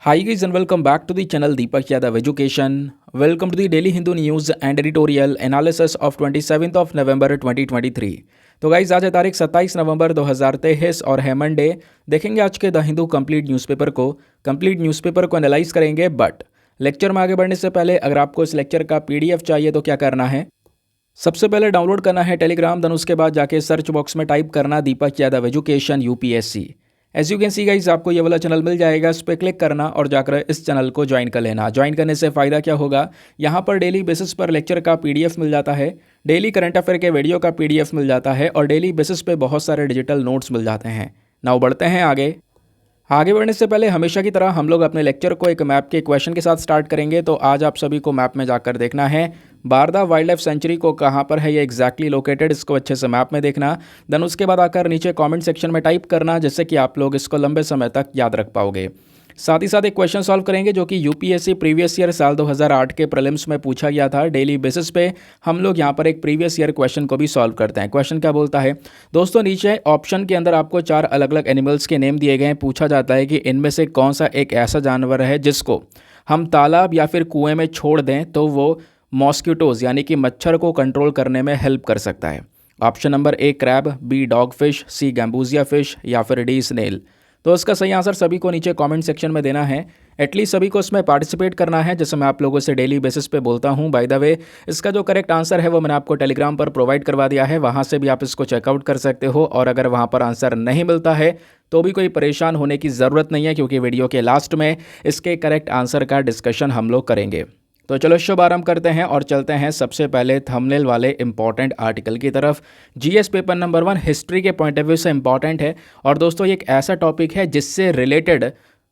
Hi guys and welcome back to the channel Deepak Yadav Education. Welcome to the Daily Hindu News and Editorial Analysis of 27th of November 2023. तो guys आज है तारीख 27 नवंबर 2023 और है Monday. देखेंगे आज के द हिंदू कंप्लीट न्यूज़पेपर को एनालाइज करेंगे। बट लेक्चर में आगे बढ़ने से पहले अगर आपको इस लेक्चर का पीडीएफ चाहिए तो क्या करना है, सबसे पहले डाउनलोड करना है टेलीग्राम, देन उसके बाद जाके सर्च बॉक्स में टाइप करना Deepak Yadav education UPSC. As you can see guys आपको ये वाला चैनल मिल जाएगा, इस पर क्लिक करना और जाकर इस चैनल को ज्वाइन कर लेना। ज्वाइन करने से फ़ायदा क्या होगा, यहाँ पर डेली बेसिस पर लेक्चर का पीडीएफ मिल जाता है, डेली करंट अफेयर के वीडियो का पीडीएफ मिल जाता है और डेली बेसिस पे बहुत सारे डिजिटल नोट्स मिल जाते हैं। नाउ बढ़ते हैं आगे बढ़ने से पहले हमेशा की तरह हम लोग अपने लेक्चर को एक मैप के क्वेश्चन के साथ स्टार्ट करेंगे। तो आज आप सभी को मैप में जाकर देखना है बारदा वाइल्ड लाइफ सेंचुरी को कहाँ पर है ये एग्जैक्टली लोकेटेड, इसको अच्छे से मैप में देखना। देन उसके बाद आकर नीचे कमेंट सेक्शन में टाइप करना, जिससे कि आप लोग इसको लंबे समय तक याद रख पाओगे। साथ ही साथ एक क्वेश्चन सॉल्व करेंगे जो कि यूपीएससी प्रीवियस ईयर साल 2008 के प्रीलिम्स में पूछा गया था। डेली बेसिस पे हम लोग यहाँ पर एक प्रीवियस ईयर क्वेश्चन को भी सॉल्व करते हैं। क्वेश्चन क्या बोलता है दोस्तों, नीचे ऑप्शन के अंदर आपको 4 अलग अलग एनिमल्स के नेम दिए गए हैं। पूछा जाता है कि इनमें से कौन सा एक ऐसा जानवर है जिसको हम तालाब या फिर कुएं में छोड़ दें तो वो मॉस्किटोज यानी कि मच्छर को कंट्रोल करने में हेल्प कर सकता है। Option number A crab, B dog fish, C gambusia fish या फिर डी स्नेल। तो इसका सही आंसर सभी को नीचे कमेंट सेक्शन में देना है। एटलीस्ट सभी को इसमें पार्टिसिपेट करना है, जैसे मैं आप लोगों से डेली बेसिस पे बोलता हूँ। बाय द वे इसका जो करेक्ट आंसर है वो मैंने आपको टेलीग्राम पर प्रोवाइड करवा दिया है, वहाँ से भी आप इसको चेकआउट कर सकते हो। और अगर वहाँ पर आंसर नहीं मिलता है तो भी कोई परेशान होने की ज़रूरत नहीं है, क्योंकि वीडियो के लास्ट में इसके करेक्ट आंसर का डिस्कशन हम लोग करेंगे। तो चलो शुभ आरंभ करते हैं और चलते हैं सबसे पहले थंबनेल वाले इंपॉर्टेंट आर्टिकल की तरफ। जीएस पेपर नंबर 1 हिस्ट्री के पॉइंट ऑफ व्यू से इंपॉर्टेंट है और दोस्तों ये एक ऐसा टॉपिक है जिससे रिलेटेड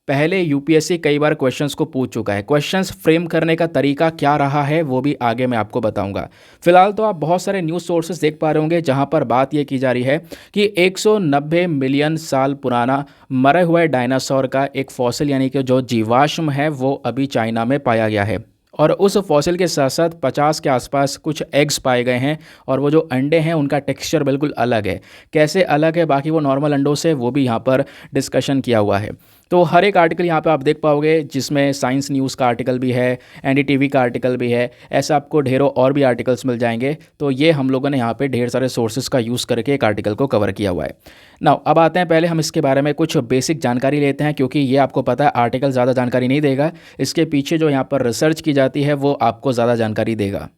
पहले यूपीएससी कई बार क्वेश्चंस को पूछ चुका है। क्वेश्चंस फ्रेम करने का तरीका क्या रहा है वो भी आगे मैं आपको बताऊंगा। फिलहाल तो आप बहुत सारे न्यूज़ सोर्सेज देख पा रहे होंगे जहां पर बात ये की जा रही है कि 190 मिलियन साल पुराना मरे हुए डायनासोर का एक फॉसिल यानी कि जो जीवाश्म है वो अभी चाइना में पाया गया है। और उस फॉसिल के साथ साथ 50 के आसपास कुछ एग्स पाए गए हैं और वो जो अंडे हैं उनका टेक्सचर बिल्कुल अलग है। कैसे अलग है बाकी वो नॉर्मल अंडों से, वो भी यहाँ पर डिस्कशन किया हुआ है। तो हर एक आर्टिकल यहाँ पे आप देख पाओगे, जिसमें साइंस न्यूज़ का आर्टिकल भी है, एनडीटीवी का आर्टिकल भी है, ऐसा आपको ढेरों और भी आर्टिकल्स मिल जाएंगे। तो ये हम लोगों ने यहाँ पे ढेर सारे सोर्सेज का यूज़ करके एक आर्टिकल को कवर किया हुआ है। नाउ अब आते हैं, पहले हम इसके बारे में कुछ बेसिक जानकारी लेते हैं, क्योंकि ये आपको पता है आर्टिकल ज़्यादा जानकारी नहीं देगा, इसके पीछे जो यहाँ पर रिसर्च की जाती है वो आपको ज़्यादा जानकारी देगा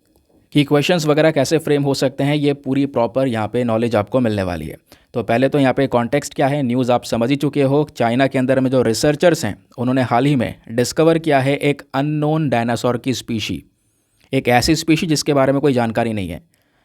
कि क्वेश्चंस वगैरह कैसे फ्रेम हो सकते हैं। ये पूरी प्रॉपर यहाँ पे नॉलेज आपको मिलने वाली है। तो पहले तो यहाँ पे कॉन्टेक्स्ट क्या है, न्यूज़ आप समझ ही चुके हो। चाइना के अंदर में जो रिसर्चर्स हैं उन्होंने हाल ही में डिस्कवर किया है एक अननोन डायनासोर की स्पीशी, एक ऐसी स्पीशी जिसके बारे में कोई जानकारी नहीं है,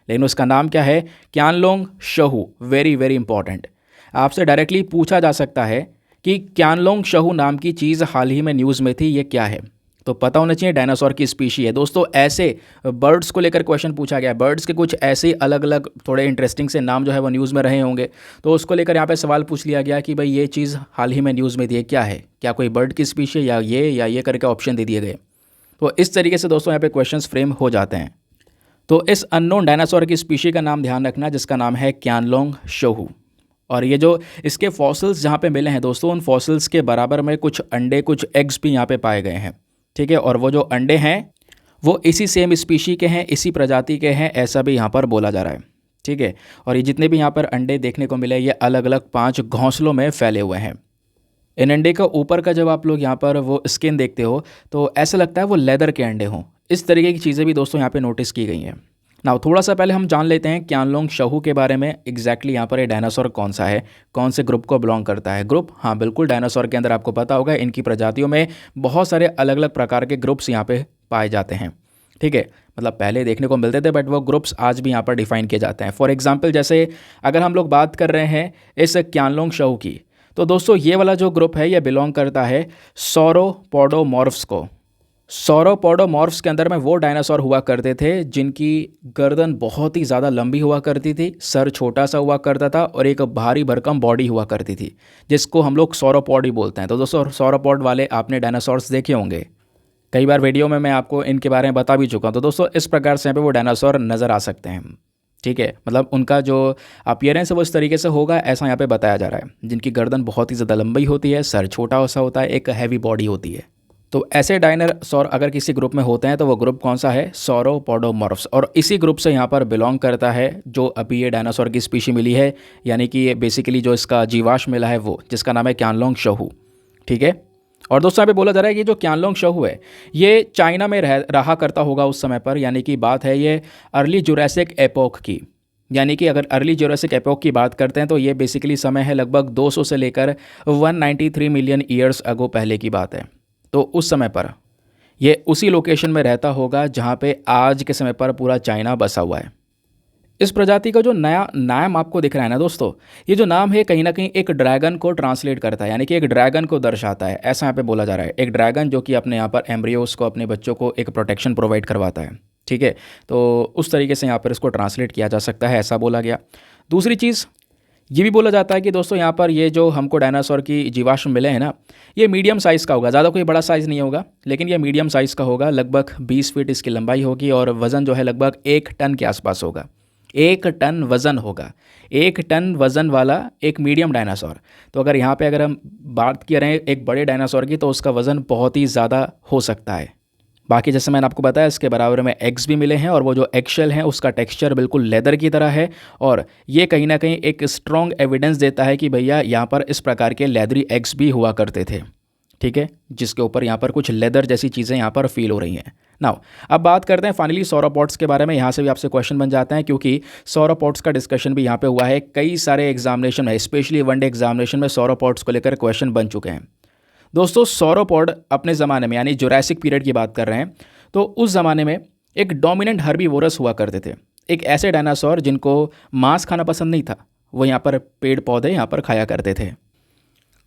लेकिन उसका नाम क्या है, क्यानलोंग शहू। वेरी वेरी इंपॉर्टेंट, आपसे डायरेक्टली पूछा जा सकता है कि क्यानलोंग शहू नाम की चीज़ हाल ही में न्यूज़ में थी, ये क्या है? तो पता होना चाहिए डायनासोर की स्पीशी है। दोस्तों ऐसे बर्ड्स को लेकर क्वेश्चन पूछा गया है, बर्ड्स के कुछ ऐसे अलग अलग थोड़े इंटरेस्टिंग से नाम जो है वो न्यूज़ में रहे होंगे, तो उसको लेकर यहाँ पे सवाल पूछ लिया गया कि भाई ये चीज़ हाल ही में न्यूज़ में थी, क्या है, क्या कोई बर्ड की स्पीशी है या ये करके ऑप्शन दे दिए गए। तो इस तरीके से दोस्तों यहाँ पे क्वेश्चन फ्रेम हो जाते हैं। तो इस अननोन डायनासोर की स्पीशी का नाम ध्यान रखना, जिसका नाम है क्यानलोंग शहू। और ये जो इसके फॉसिल्स जहाँ पे मिले हैं दोस्तों, उन फॉसिल्स के बराबर में कुछ अंडे, कुछ एग्स भी यहाँ पे पाए गए हैं। ठीक है, और वो जो अंडे हैं वो इसी सेम स्पीशी के हैं, इसी प्रजाति के हैं, ऐसा भी यहाँ पर बोला जा रहा है। ठीक है, और ये जितने भी यहाँ पर अंडे देखने को मिले ये अलग अलग 5 घोंसलों में फैले हुए हैं। इन अंडे का ऊपर का जब आप लोग यहाँ पर वो स्किन देखते हो तो ऐसा लगता है वो लेदर के अंडे हों। इस तरीके की चीज़ें भी दोस्तों यहाँ पे नोटिस की गई हैं। नाउ थोड़ा सा पहले हम जान लेते हैं क्यानलोंग शहू के बारे में। एग्जैक्टली यहाँ पर ये डायनासोर कौन सा है, कौन से ग्रुप को बिलोंग करता है। ग्रुप, हाँ बिल्कुल, डायनासोर के अंदर आपको पता होगा इनकी प्रजातियों में बहुत सारे अलग अलग प्रकार के ग्रुप्स यहाँ पे पाए जाते हैं। ठीक है, मतलब पहले देखने को मिलते थे बट वो ग्रुप्स आज भी यहाँ पर डिफाइन किए जाते हैं। फॉर एग्जाम्पल जैसे अगर हम लोग बात कर रहे हैं इस क्यानलोंग शहू की, तो दोस्तों ये वाला जो ग्रुप है ये बिलोंग करता है सौरोपोडोमॉर्फ्स को। सौरोपोडोमॉर्फ्स के अंदर में वो डायनासोर हुआ करते थे जिनकी गर्दन बहुत ही ज़्यादा लंबी हुआ करती थी, सर छोटा सा हुआ करता था और एक भारी भरकम बॉडी हुआ करती थी, जिसको हम लोग सौरोपॉड ही बोलते हैं। तो दोस्तों सौरोपॉड वाले आपने डायनासोर्स देखे होंगे, कई बार वीडियो में मैं आपको इनके बारे में बता भी चुका हूँ। तो दोस्तों इस प्रकार से यहाँ पे वो डायनासोर नज़र आ सकते हैं। ठीक है, मतलब उनका जो अपीयरेंस है वो इस तरीके से होगा, ऐसा यहाँ पे बताया जा रहा है। जिनकी गर्दन बहुत ही ज़्यादा लंबी होती है, सर छोटा सा होता है, एक हैवी बॉडी होती है। तो ऐसे डायनासोर अगर किसी ग्रुप में होते हैं तो वो ग्रुप कौन सा है? सौरोपोडोमॉर्फ्स। और इसी ग्रुप से यहाँ पर बिलोंग करता है जो अभी ये डायनासोर की स्पीशी मिली है, यानी कि ये बेसिकली जो इसका जीवाश्म मिला है वो, जिसका नाम है क्यानलोंग शहू। ठीक है, और दोस्तों यहाँ पे बोला जा रहा है कि जो क्यानलोंग शहू है ये चाइना में रहा करता होगा उस समय पर, यानी कि बात है ये अर्ली जुरासिक एपोक की। यानी कि अगर अर्ली जुरासिक एपोक की बात करते हैं तो ये बेसिकली समय है लगभग 200 से लेकर 193 मिलियन ईयर्स अगो पहले की बात है। तो उस समय पर ये उसी लोकेशन में रहता होगा जहाँ पे आज के समय पर पूरा चाइना बसा हुआ है। इस प्रजाति का जो नया नाम आपको दिख रहा है ना दोस्तों, ये जो नाम है कहीं ना कहीं एक ड्रैगन को ट्रांसलेट करता है, यानी कि एक ड्रैगन को दर्शाता है, ऐसा यहाँ पे बोला जा रहा है। एक ड्रैगन जो कि अपने यहाँ पर एम्ब्रियोस को, अपने बच्चों को एक प्रोटेक्शन प्रोवाइड करवाता है। ठीक है, तो उस तरीके से यहाँ पर इसको ट्रांसलेट किया जा सकता है, ऐसा बोला गया। दूसरी चीज़ ये भी बोला जाता है कि दोस्तों यहाँ पर ये जो हमको डायनासोर की जीवाश्म मिले हैं ना, ये मीडियम साइज़ का होगा, ज़्यादा कोई बड़ा साइज़ नहीं होगा, लेकिन ये मीडियम साइज़ का होगा। लगभग 20 फीट इसकी लंबाई होगी और वज़न जो है लगभग 1 टन के आसपास होगा। 1 टन वज़न होगा, 1 टन वज़न वाला एक मीडियम डायनासोर। तो अगर यहाँ पे अगर हम बात कर रहे हैं एक बड़े डायनासोर की, तो उसका वज़न बहुत ही ज़्यादा हो सकता है। बाकी जैसे मैंने आपको बताया इसके बराबर में एग्स भी मिले हैं, और वो जो एगशेल हैं उसका टेक्सचर बिल्कुल लेदर की तरह है, और ये कहीं ना कहीं एक स्ट्रॉन्ग एविडेंस देता है कि भैया यहाँ पर इस प्रकार के लेदरी एग्स भी हुआ करते थे। ठीक है, जिसके ऊपर यहाँ पर कुछ लेदर जैसी चीज़ें यहाँ पर फील हो रही हैं। नाउ अब बात करते हैं फाइनली सौरोपॉड्स के बारे में। यहाँ से भी आपसे क्वेश्चन बन जाते हैं, क्योंकि सौरोपॉड्स का डिस्कशन भी यहाँ पे हुआ है। कई सारे एग्जामिनेशन है, स्पेशली वनडे एग्जामिनेशन में सौरोपॉड्स को लेकर क्वेश्चन बन चुके हैं। दोस्तों सौरोपॉड अपने ज़माने में, यानी जुरासिक पीरियड की बात कर रहे हैं, तो उस ज़माने में एक डोमिनेंट हर्बीवोरस हुआ करते थे। एक ऐसे डायनासोर जिनको मांस खाना पसंद नहीं था, वो यहाँ पर पेड़ पौधे यहाँ पर खाया करते थे।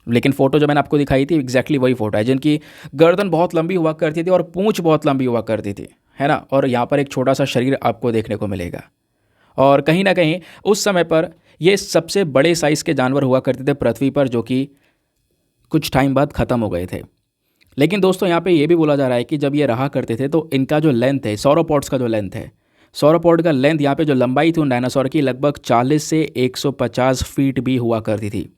लेकिन फ़ोटो जो मैंने आपको दिखाई थी एग्जैक्टली वही फ़ोटो है, जिनकी गर्दन बहुत लंबी हुआ करती थी और पूंछ बहुत लंबी हुआ करती थी, है ना। और यहाँ पर एक छोटा सा शरीर आपको देखने को मिलेगा। और कहीं ना कहीं उस समय पर ये सबसे बड़े साइज़ के जानवर हुआ करते थे पृथ्वी पर, जो कि कुछ टाइम बाद ख़त्म हो गए थे। लेकिन दोस्तों यहाँ पे ये भी बोला जा रहा है कि जब ये रहा करते थे तो इनका जो लेंथ है, सौरोपॉड्स का जो लेंथ है, सौरोपॉड का लेंथ यहाँ पे जो लंबाई थी उन डायनासोर की लगभग 40 से 150 फीट भी हुआ करती थी,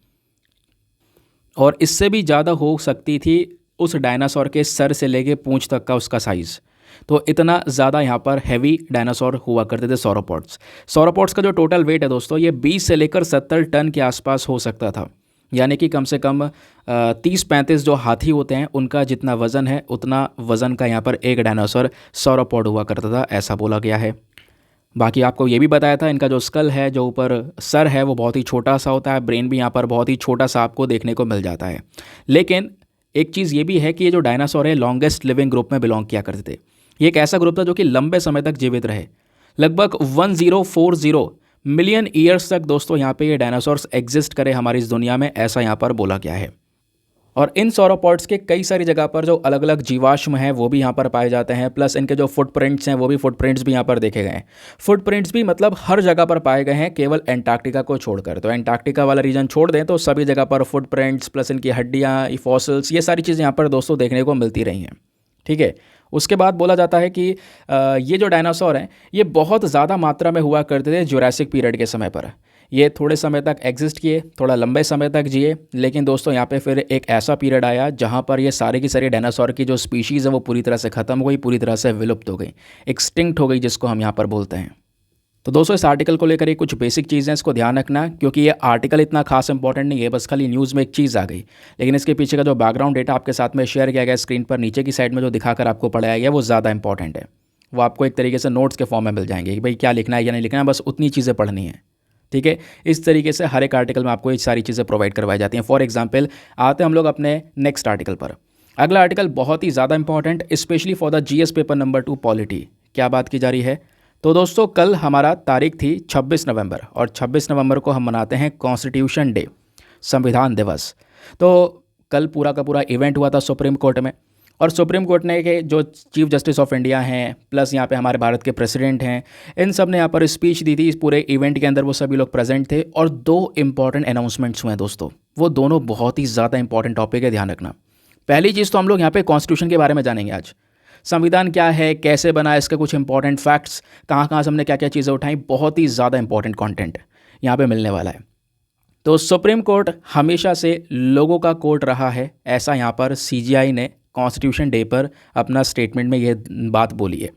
और इससे भी ज़्यादा हो सकती थी उस डायनासोर के सर से लेके पूंछ तक का उसका साइज़। तो इतना ज़्यादा यहाँ पर हैवी डायनासोर हुआ करते थे सौरोपॉड्स। सौरोपॉड्स का जो टोटल वेट है दोस्तों, ये 20 से लेकर 70 टन के आसपास हो सकता था, यानी कि कम से कम 30-35 जो हाथी होते हैं उनका जितना वज़न है उतना वज़न का यहाँ पर एक डायनासोर सौरोपॉड हुआ करता था, ऐसा बोला गया है। बाकी आपको ये भी बताया था इनका जो स्कल है, जो ऊपर सर है, वो बहुत ही छोटा सा होता है। ब्रेन भी यहाँ पर बहुत ही छोटा सा आपको देखने को मिल जाता है। लेकिन एक चीज़ ये भी है कि ये जो डायनासोर है लॉन्गेस्ट लिविंग ग्रुप में बिलोंग किया करते थे। ये एक ऐसा ग्रुप था जो कि लंबे समय तक जीवित रहे, लगभग 1040 मिलियन ईयर्स तक दोस्तों यहाँ पे ये डायनासोर्स एग्जिस्ट करे हमारी इस दुनिया में, ऐसा यहाँ पर बोला गया है। और इन सौरोपॉड्स के कई सारी जगह पर जो अलग अलग जीवाश्म हैं वो भी यहाँ पर पाए जाते हैं, प्लस इनके जो फुटप्रिंट्स हैं वो भी फुटप्रिंट्स भी यहाँ पर देखे गए हैं। फुटप्रिंट्स भी मतलब हर जगह पर पाए गए हैं, केवल एंटार्क्टिका को छोड़कर। तो एंटार्क्टिका वाला रीजन छोड़ दें तो सभी जगह पर फुटप्रिंट्स प्लस इनकी हड्डियाँ, फॉसिल्स, ये सारी चीज़ें यहाँ पर दोस्तों देखने को मिलती रही हैं। ठीक है, उसके बाद बोला जाता है कि ये जो डायनासोर हैं ये बहुत ज़्यादा मात्रा में हुआ करते थे जुरासिक पीरियड के समय पर। ये थोड़े समय तक एग्जिस्ट किए, थोड़ा लंबे समय तक जिए, लेकिन दोस्तों यहाँ पे फिर एक ऐसा पीरियड आया जहाँ पर ये सारे की सारी डायनासोर की जो स्पीशीज़ है वो पूरी तरह से ख़त्म हो गई, पूरी तरह से विलुप्त हो गई, एक्सटिंक्ट हो गई, जिसको हम यहाँ पर बोलते हैं। तो दोस्तों इस आर्टिकल को लेकर ये कुछ बेसिक चीज़ें इसको ध्यान रखना, क्योंकि ये आर्टिकल इतना खास इंपॉर्टेंट नहीं है, बस खाली न्यूज़ में एक चीज़ आ गई, लेकिन इसके पीछे का जो बैकग्राउंड डेटा आपके साथ में शेयर किया गया स्क्रीन पर नीचे की साइड में जो दिखाकर आपको पढ़ाया गया वो ज़्यादा इंपॉर्टेंट है। वो आपको एक तरीके से नोट्स के फॉर्म में मिल जाएंगे कि भाई क्या लिखना है या नहीं लिखना है, बस उतनी चीज़ें पढ़नी है। ठीक है, इस तरीके से हर एक आर्टिकल में आपको ये सारी चीज़ें प्रोवाइड करवाई जाती हैं। फॉर एग्जाम्पल आते हैं हम लोग अपने नेक्स्ट आर्टिकल पर। अगला आर्टिकल बहुत ही ज़्यादा important, specially for the GS paper number 2 polity. क्या बात की जा रही है? तो दोस्तों कल हमारा तारीख थी 26 नवंबर, और 26 नवंबर को हम मनाते हैं कॉन्स्टिट्यूशन डे, संविधान दिवस। तो कल पूरा का पूरा इवेंट हुआ था सुप्रीम कोर्ट में, और सुप्रीम कोर्ट ने के जो चीफ जस्टिस ऑफ इंडिया हैं, प्लस यहाँ पे हमारे भारत के प्रेसिडेंट हैं, इन सब ने यहाँ पर स्पीच दी थी। इस पूरे इवेंट के अंदर वो सभी लोग प्रेजेंट थे, और 2 इंपॉर्टेंट अनाउंसमेंट्स हुए हैं दोस्तों। वो दोनों बहुत ही ज़्यादा इंपॉर्टेंट टॉपिक है, ध्यान रखना। पहली चीज़ तो हम लोग यहाँ पे कॉन्स्टिट्यूशन के बारे में जानेंगे आज। संविधान क्या है, कैसे बना, इसके कुछ इंपॉर्टेंट फैक्ट्स, कहाँ कहाँ से हमने क्या क्या चीज़ें उठाई, बहुत ही ज़्यादा इंपॉर्टेंट कंटेंट यहाँ पे मिलने वाला है। तो सुप्रीम कोर्ट हमेशा से लोगों का कोर्ट रहा है, ऐसा यहाँ पर सीजीआई ने कॉन्स्टिट्यूशन डे पर अपना स्टेटमेंट में ये बात बोली है।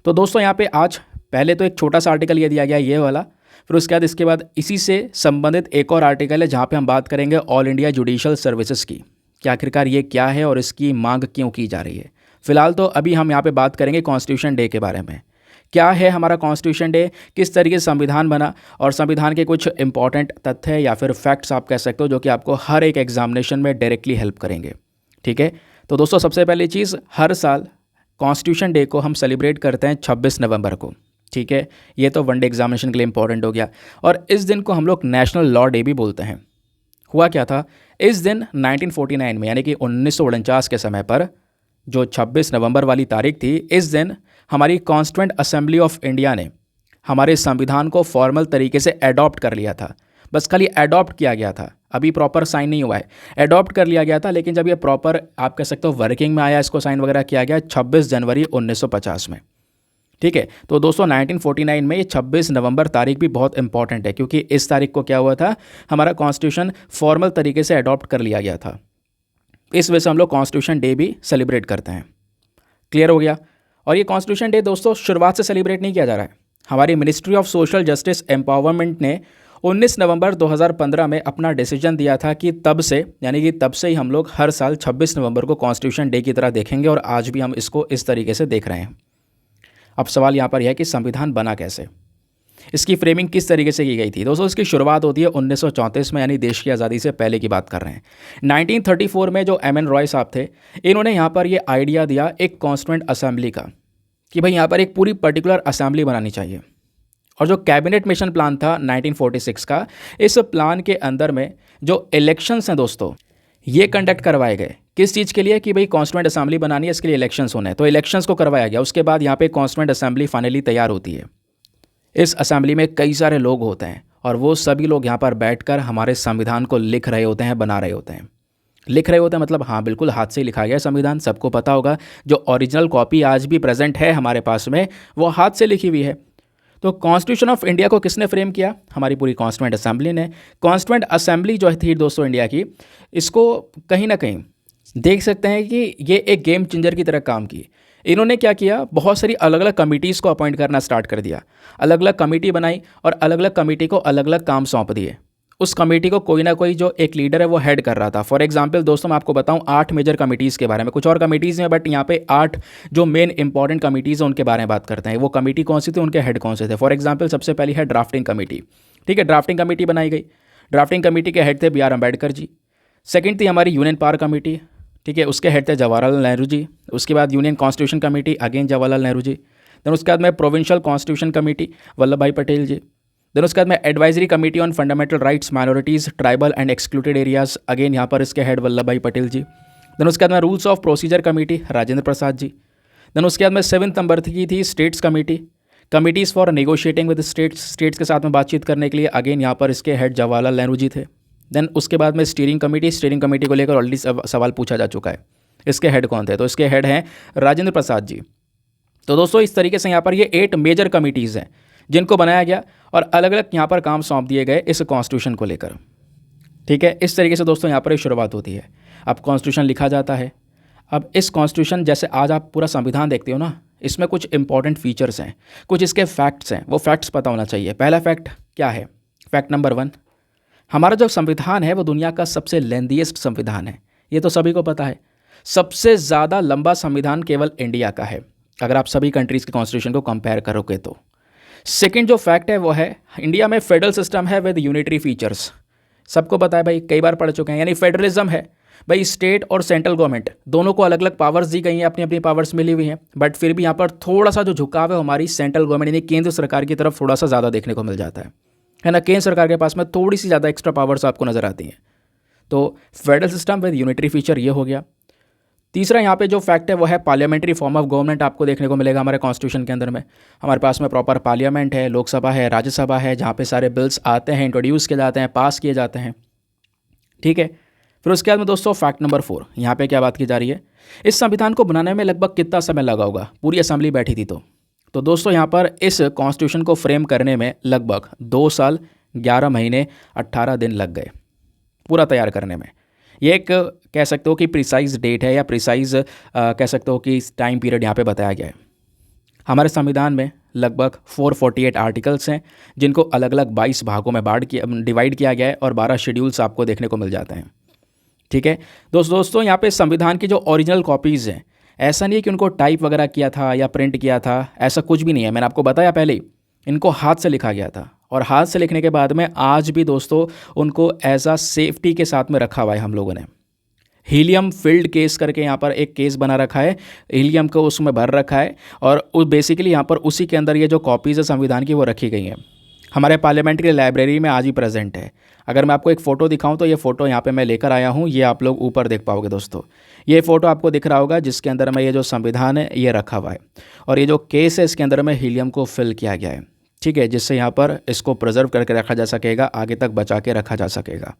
तो दोस्तों यहाँ पे आज पहले तो एक छोटा सा आर्टिकल ये दिया गया ये वाला, फिर उसके बाद इसके बाद इसी से संबंधित एक और आर्टिकल है जहाँ पे हम बात करेंगे ऑल इंडिया जुडिशल सर्विसेज की, कि आखिरकार ये क्या है और इसकी मांग क्यों की जा रही है। फिलहाल तो अभी हम यहाँ पे बात करेंगे कॉन्स्टिट्यूशन डे के बारे में। क्या है हमारा कॉन्स्टिट्यूशन डे, किस तरीके से संविधान बना, और संविधान के कुछ इंपॉर्टेंट तथ्य या फिर फैक्ट्स आप कह सकते हो जो कि आपको हर एक एग्जामिनेशन में डायरेक्टली हेल्प करेंगे। ठीक है, तो दोस्तों सबसे पहली चीज़, हर साल कॉन्स्टिट्यूशन डे को हम सेलिब्रेट करते हैं 26 नवंबर को। ठीक है, ये तो वनडे एग्जामिनेशन के लिए इंपॉर्टेंट हो गया। और इस दिन को हम लोग नेशनल लॉ डे भी बोलते हैं। हुआ क्या था, इस दिन 1949 में यानी कि 1949 के समय पर जो 26 नवंबर वाली तारीख थी, इस दिन हमारी कॉन्स्टिट्यूएंट असेंबली ऑफ इंडिया ने हमारे संविधान को फॉर्मल तरीके से एडॉप्ट कर लिया था। बस खाली एडॉप्ट किया गया था, अभी प्रॉपर साइन नहीं हुआ है। एडॉप्ट कर लिया गया था, लेकिन जब ये प्रॉपर आप कह सकते हो वर्किंग में आया, इसको साइन वगैरह किया गया 26 जनवरी 1950 में। ठीक है, तो दोस्तों 1949 में ये 26 नवंबर तारीख भी बहुत इंपॉर्टेंट है, क्योंकि इस तारीख को क्या हुआ था, हमारा कॉन्स्टिट्यूशन फॉर्मल तरीके से अडॉप्ट कर लिया गया था। इस वजह से हम लोग कॉन्स्टिट्यूशन डे भी सेलिब्रेट करते हैं। क्लियर हो गया। और ये कॉन्स्टिट्यूशन डे दोस्तों शुरुआत से सेलिब्रेट नहीं किया जा रहा है। हमारी ministry of social justice empowerment ने 19 नवंबर 2015 में अपना डिसीजन दिया था कि तब से ही हम लोग हर साल 26 नवंबर को कॉन्स्टिट्यूशन डे की तरह देखेंगे, और आज भी हम इसको इस तरीके से देख रहे हैं। अब सवाल यहाँ पर यह है कि संविधान बना कैसे, इसकी फ्रेमिंग किस तरीके से की गई थी। दोस्तों इसकी शुरुआत होती है 1934 में, यानी देश की आज़ादी से पहले की बात कर रहे हैं। 1934 में जो एम एन रॉय साहब थे, इन्होंने यहाँ पर ये आइडिया दिया एक कॉन्स्टिट्यूएंट असेंबली का, कि भाई यहाँ पर एक पूरी पर्टिकुलर असेंबली बनानी चाहिए। और जो कैबिनेट मिशन प्लान था 1946 का, इस प्लान के अंदर में जो इलेक्शंस हैं दोस्तों, ये कंडक्ट करवाए गए। किस चीज़ के लिए, कि भाई कॉन्स्टिट्यूएंट असेंबली बनानी है, इसके लिए इलेक्शंस होने हैं, तो इलेक्शंस को करवाया गया। उसके बाद यहाँ पे कॉन्स्टिट्यूएंट असेंबली फाइनली तैयार होती है। इस असेंबली में कई सारे लोग होते हैं, और वो सभी लोग यहाँ पर बैठकर हमारे संविधान को लिख रहे होते हैं, बना रहे होते हैं। लिख रहे होते हैं मतलब हाँ बिल्कुल हाथ से लिखा गया संविधान, सबको पता होगा। जो ओरिजिनल कॉपी आज भी प्रेजेंट है हमारे पास में, वो हाथ से लिखी हुई है। तो कॉन्स्टिट्यूशन ऑफ इंडिया को किसने फ्रेम किया, हमारी पूरी कॉन्स्टिट्यूएंट असेंबली ने। कॉन्स्टिट्यूएंट असेंबली जो थी दोस्तों इंडिया की, इसको कहीं ना कहीं देख सकते हैं कि ये एक गेम चेंजर की तरह काम की। इन्होंने क्या किया, बहुत सारी अलग अलग कमिटीज़ को अपॉइंट करना स्टार्ट कर दिया। अलग अलग कमेटी बनाई और अलग अलग कमेटी को अलग अलग काम सौंप दिए। उस कमेटी को कोई ना कोई जो एक लीडर है वो हेड कर रहा था। फॉर एग्जांपल दोस्तों मैं आपको बताऊं 8 मेजर कमिटीज़ के बारे में, कुछ और कमिटीज़ हैं बट यहाँ पे 8 जो मेन इंपॉर्टेंट कमिटीज़ हैं उनके बारे में बात करते हैं। वो कमेटी कौन सी थी, उनके हेड कौन से थे। फॉर एग्जाम्पल सबसे पहली है ड्राफ्टिंग कमेटी। ठीक है, ड्राफ्टिंग कमेटी बनाई गई। ड्राफ्टिंग कमेटी के हेड थे B R Ambedkar ji. Second थी हमारी यूनियन पावर कमेटी। ठीक है, उसके हेड थे जवाहरलाल नेहरू जी। उसके बाद union constitution committee, again Jawaharlal Nehru ji. Then उसके बाद में प्रोविंशियल कॉन्स्टिट्यूशन कमेटी, वल्लभ भाई पटेल जी। देन उसके बाद में advisory committee on fundamental rights, minorities, tribal and excluded areas, again यहाँ पर इसके हेड वल्लभ भाई पटेल जी। देन उसके बाद में rules of procedure committee, Rajendra Prasad ji. Then उसके बाद में 7th नंबर की थी states committee, committees for negotiating with states के साथ में बातचीत करने के लिए, अगेन यहाँ पर इसके हेड जवाहरलाल नेहरू जी थे। देन उसके बाद में स्टीयरिंग कमेटी को लेकर ऑलरेडी सवाल पूछा जा चुका है, इसके हेड कौन थे, तो इसके हेड हैं राजेंद्र प्रसाद जी। तो दोस्तों इस तरीके से यहाँ पर ये 8 मेजर कमिटीज़ हैं जिनको बनाया गया और अलग अलग यहाँ पर काम सौंप दिए गए इस कॉन्स्टिट्यूशन को लेकर। ठीक है, इस तरीके से दोस्तों यहाँ पर एक शुरुआत होती है। अब कॉन्स्टिट्यूशन लिखा जाता है। अब इस कॉन्स्टिट्यूशन जैसे आज आप पूरा संविधान देखते हो ना, इसमें कुछ इंपॉर्टेंट फीचर्स हैं, कुछ इसके फैक्ट्स हैं, वो फैक्ट्स पता होना चाहिए। पहला फैक्ट क्या है, फैक्ट नंबर 1, हमारा जो संविधान है वो दुनिया का सबसे लेंथीएस्ट संविधान है। ये तो सभी को पता है। सबसे ज़्यादा लंबा संविधान केवल इंडिया का है अगर आप सभी कंट्रीज़ के कॉन्स्टिट्यूशन को कंपेयर करोगे तो। सेकंड जो फैक्ट है वो है इंडिया में फेडरल सिस्टम है विद यूनिटरी फीचर्स। सबको पता है भाई, कई बार पढ़ चुके हैं, यानी फेडरलिज्म है भाई। स्टेट और सेंट्रल गवर्नमेंट दोनों को अलग अलग पावर्स दी गई हैं, अपनी अपनी पावर्स मिली हुई हैं, बट फिर भी यहाँ पर थोड़ा सा जो झुकाव है हमारी सेंट्रल गवर्नमेंट यानी केंद्र सरकार की तरफ थोड़ा सा ज़्यादा देखने को मिल जाता है ना। केंद्र सरकार के पास में थोड़ी सी ज़्यादा एक्स्ट्रा पावर्स आपको नज़र आती हैं। तो federal system with unitary feature ये हो गया। तीसरा यहाँ पे जो फैक्ट है वो है पार्लियामेंट्री फॉर्म ऑफ गवर्नमेंट आपको देखने को मिलेगा हमारे कॉन्स्टिट्यूशन के अंदर में। हमारे पास में प्रॉपर पार्लियामेंट है, लोकसभा है, राज्यसभा है, जहाँ पे सारे बिल्स आते हैं, इंट्रोड्यूस किए जाते हैं, पास किए जाते हैं। ठीक है, फिर उसके बाद में दोस्तों फैक्ट नंबर 4, यहाँ पे क्या बात की जा रही है, इस संविधान को बनाने में लगभग कितना समय लगा होगा, पूरी असेंबली बैठी थी तो दोस्तों यहाँ पर इस कॉन्स्टिट्यूशन को फ्रेम करने में लगभग 2 साल 11 महीने 18 दिन लग गए पूरा तैयार करने में। ये एक कह सकते हो कि प्रिसाइज डेट है या प्रिसाइज कह सकते हो कि टाइम पीरियड यहाँ पे बताया गया है। हमारे संविधान में लगभग 448 आर्टिकल्स हैं जिनको अलग अलग 22 भागों में डिवाइड किया गया है और 12 शेड्यूल्स आपको देखने को मिल जाते हैं। ठीक है दोस्तों यहाँ पे संविधान की जो ओरिजिनल कॉपीज़ हैं, ऐसा नहीं है कि उनको टाइप वगैरह किया था या प्रिंट किया था, ऐसा कुछ भी नहीं है। मैंने आपको बताया पहले ही, इनको हाथ से लिखा गया था और हाथ से लिखने के बाद में आज भी दोस्तों उनको एज आ सेफ्टी के साथ में रखा हुआ है हम लोगों ने। हीलियम फिल्ड केस करके यहाँ पर एक केस बना रखा है, हीलियम को उसमें भर रखा है और बेसिकली यहाँ पर उसी के अंदर ये जो कॉपीज़ है संविधान की वो रखी गई हैं। हमारे पार्लियामेंट की लाइब्रेरी में आज ही प्रेजेंट है। अगर मैं आपको एक फ़ोटो दिखाऊं तो ये फ़ोटो यहाँ पे मैं लेकर आया हूँ, ये आप लोग ऊपर देख पाओगे दोस्तों। ये फ़ोटो आपको दिख रहा होगा जिसके अंदर में ये जो संविधान है ये रखा हुआ है और ये जो केस है इसके अंदर में हीलियम को फिल किया गया है। ठीक है, जिससे यहाँ पर इसको प्रिजर्व करके रखा जा सकेगा, आगे तक बचा के रखा जा सकेगा।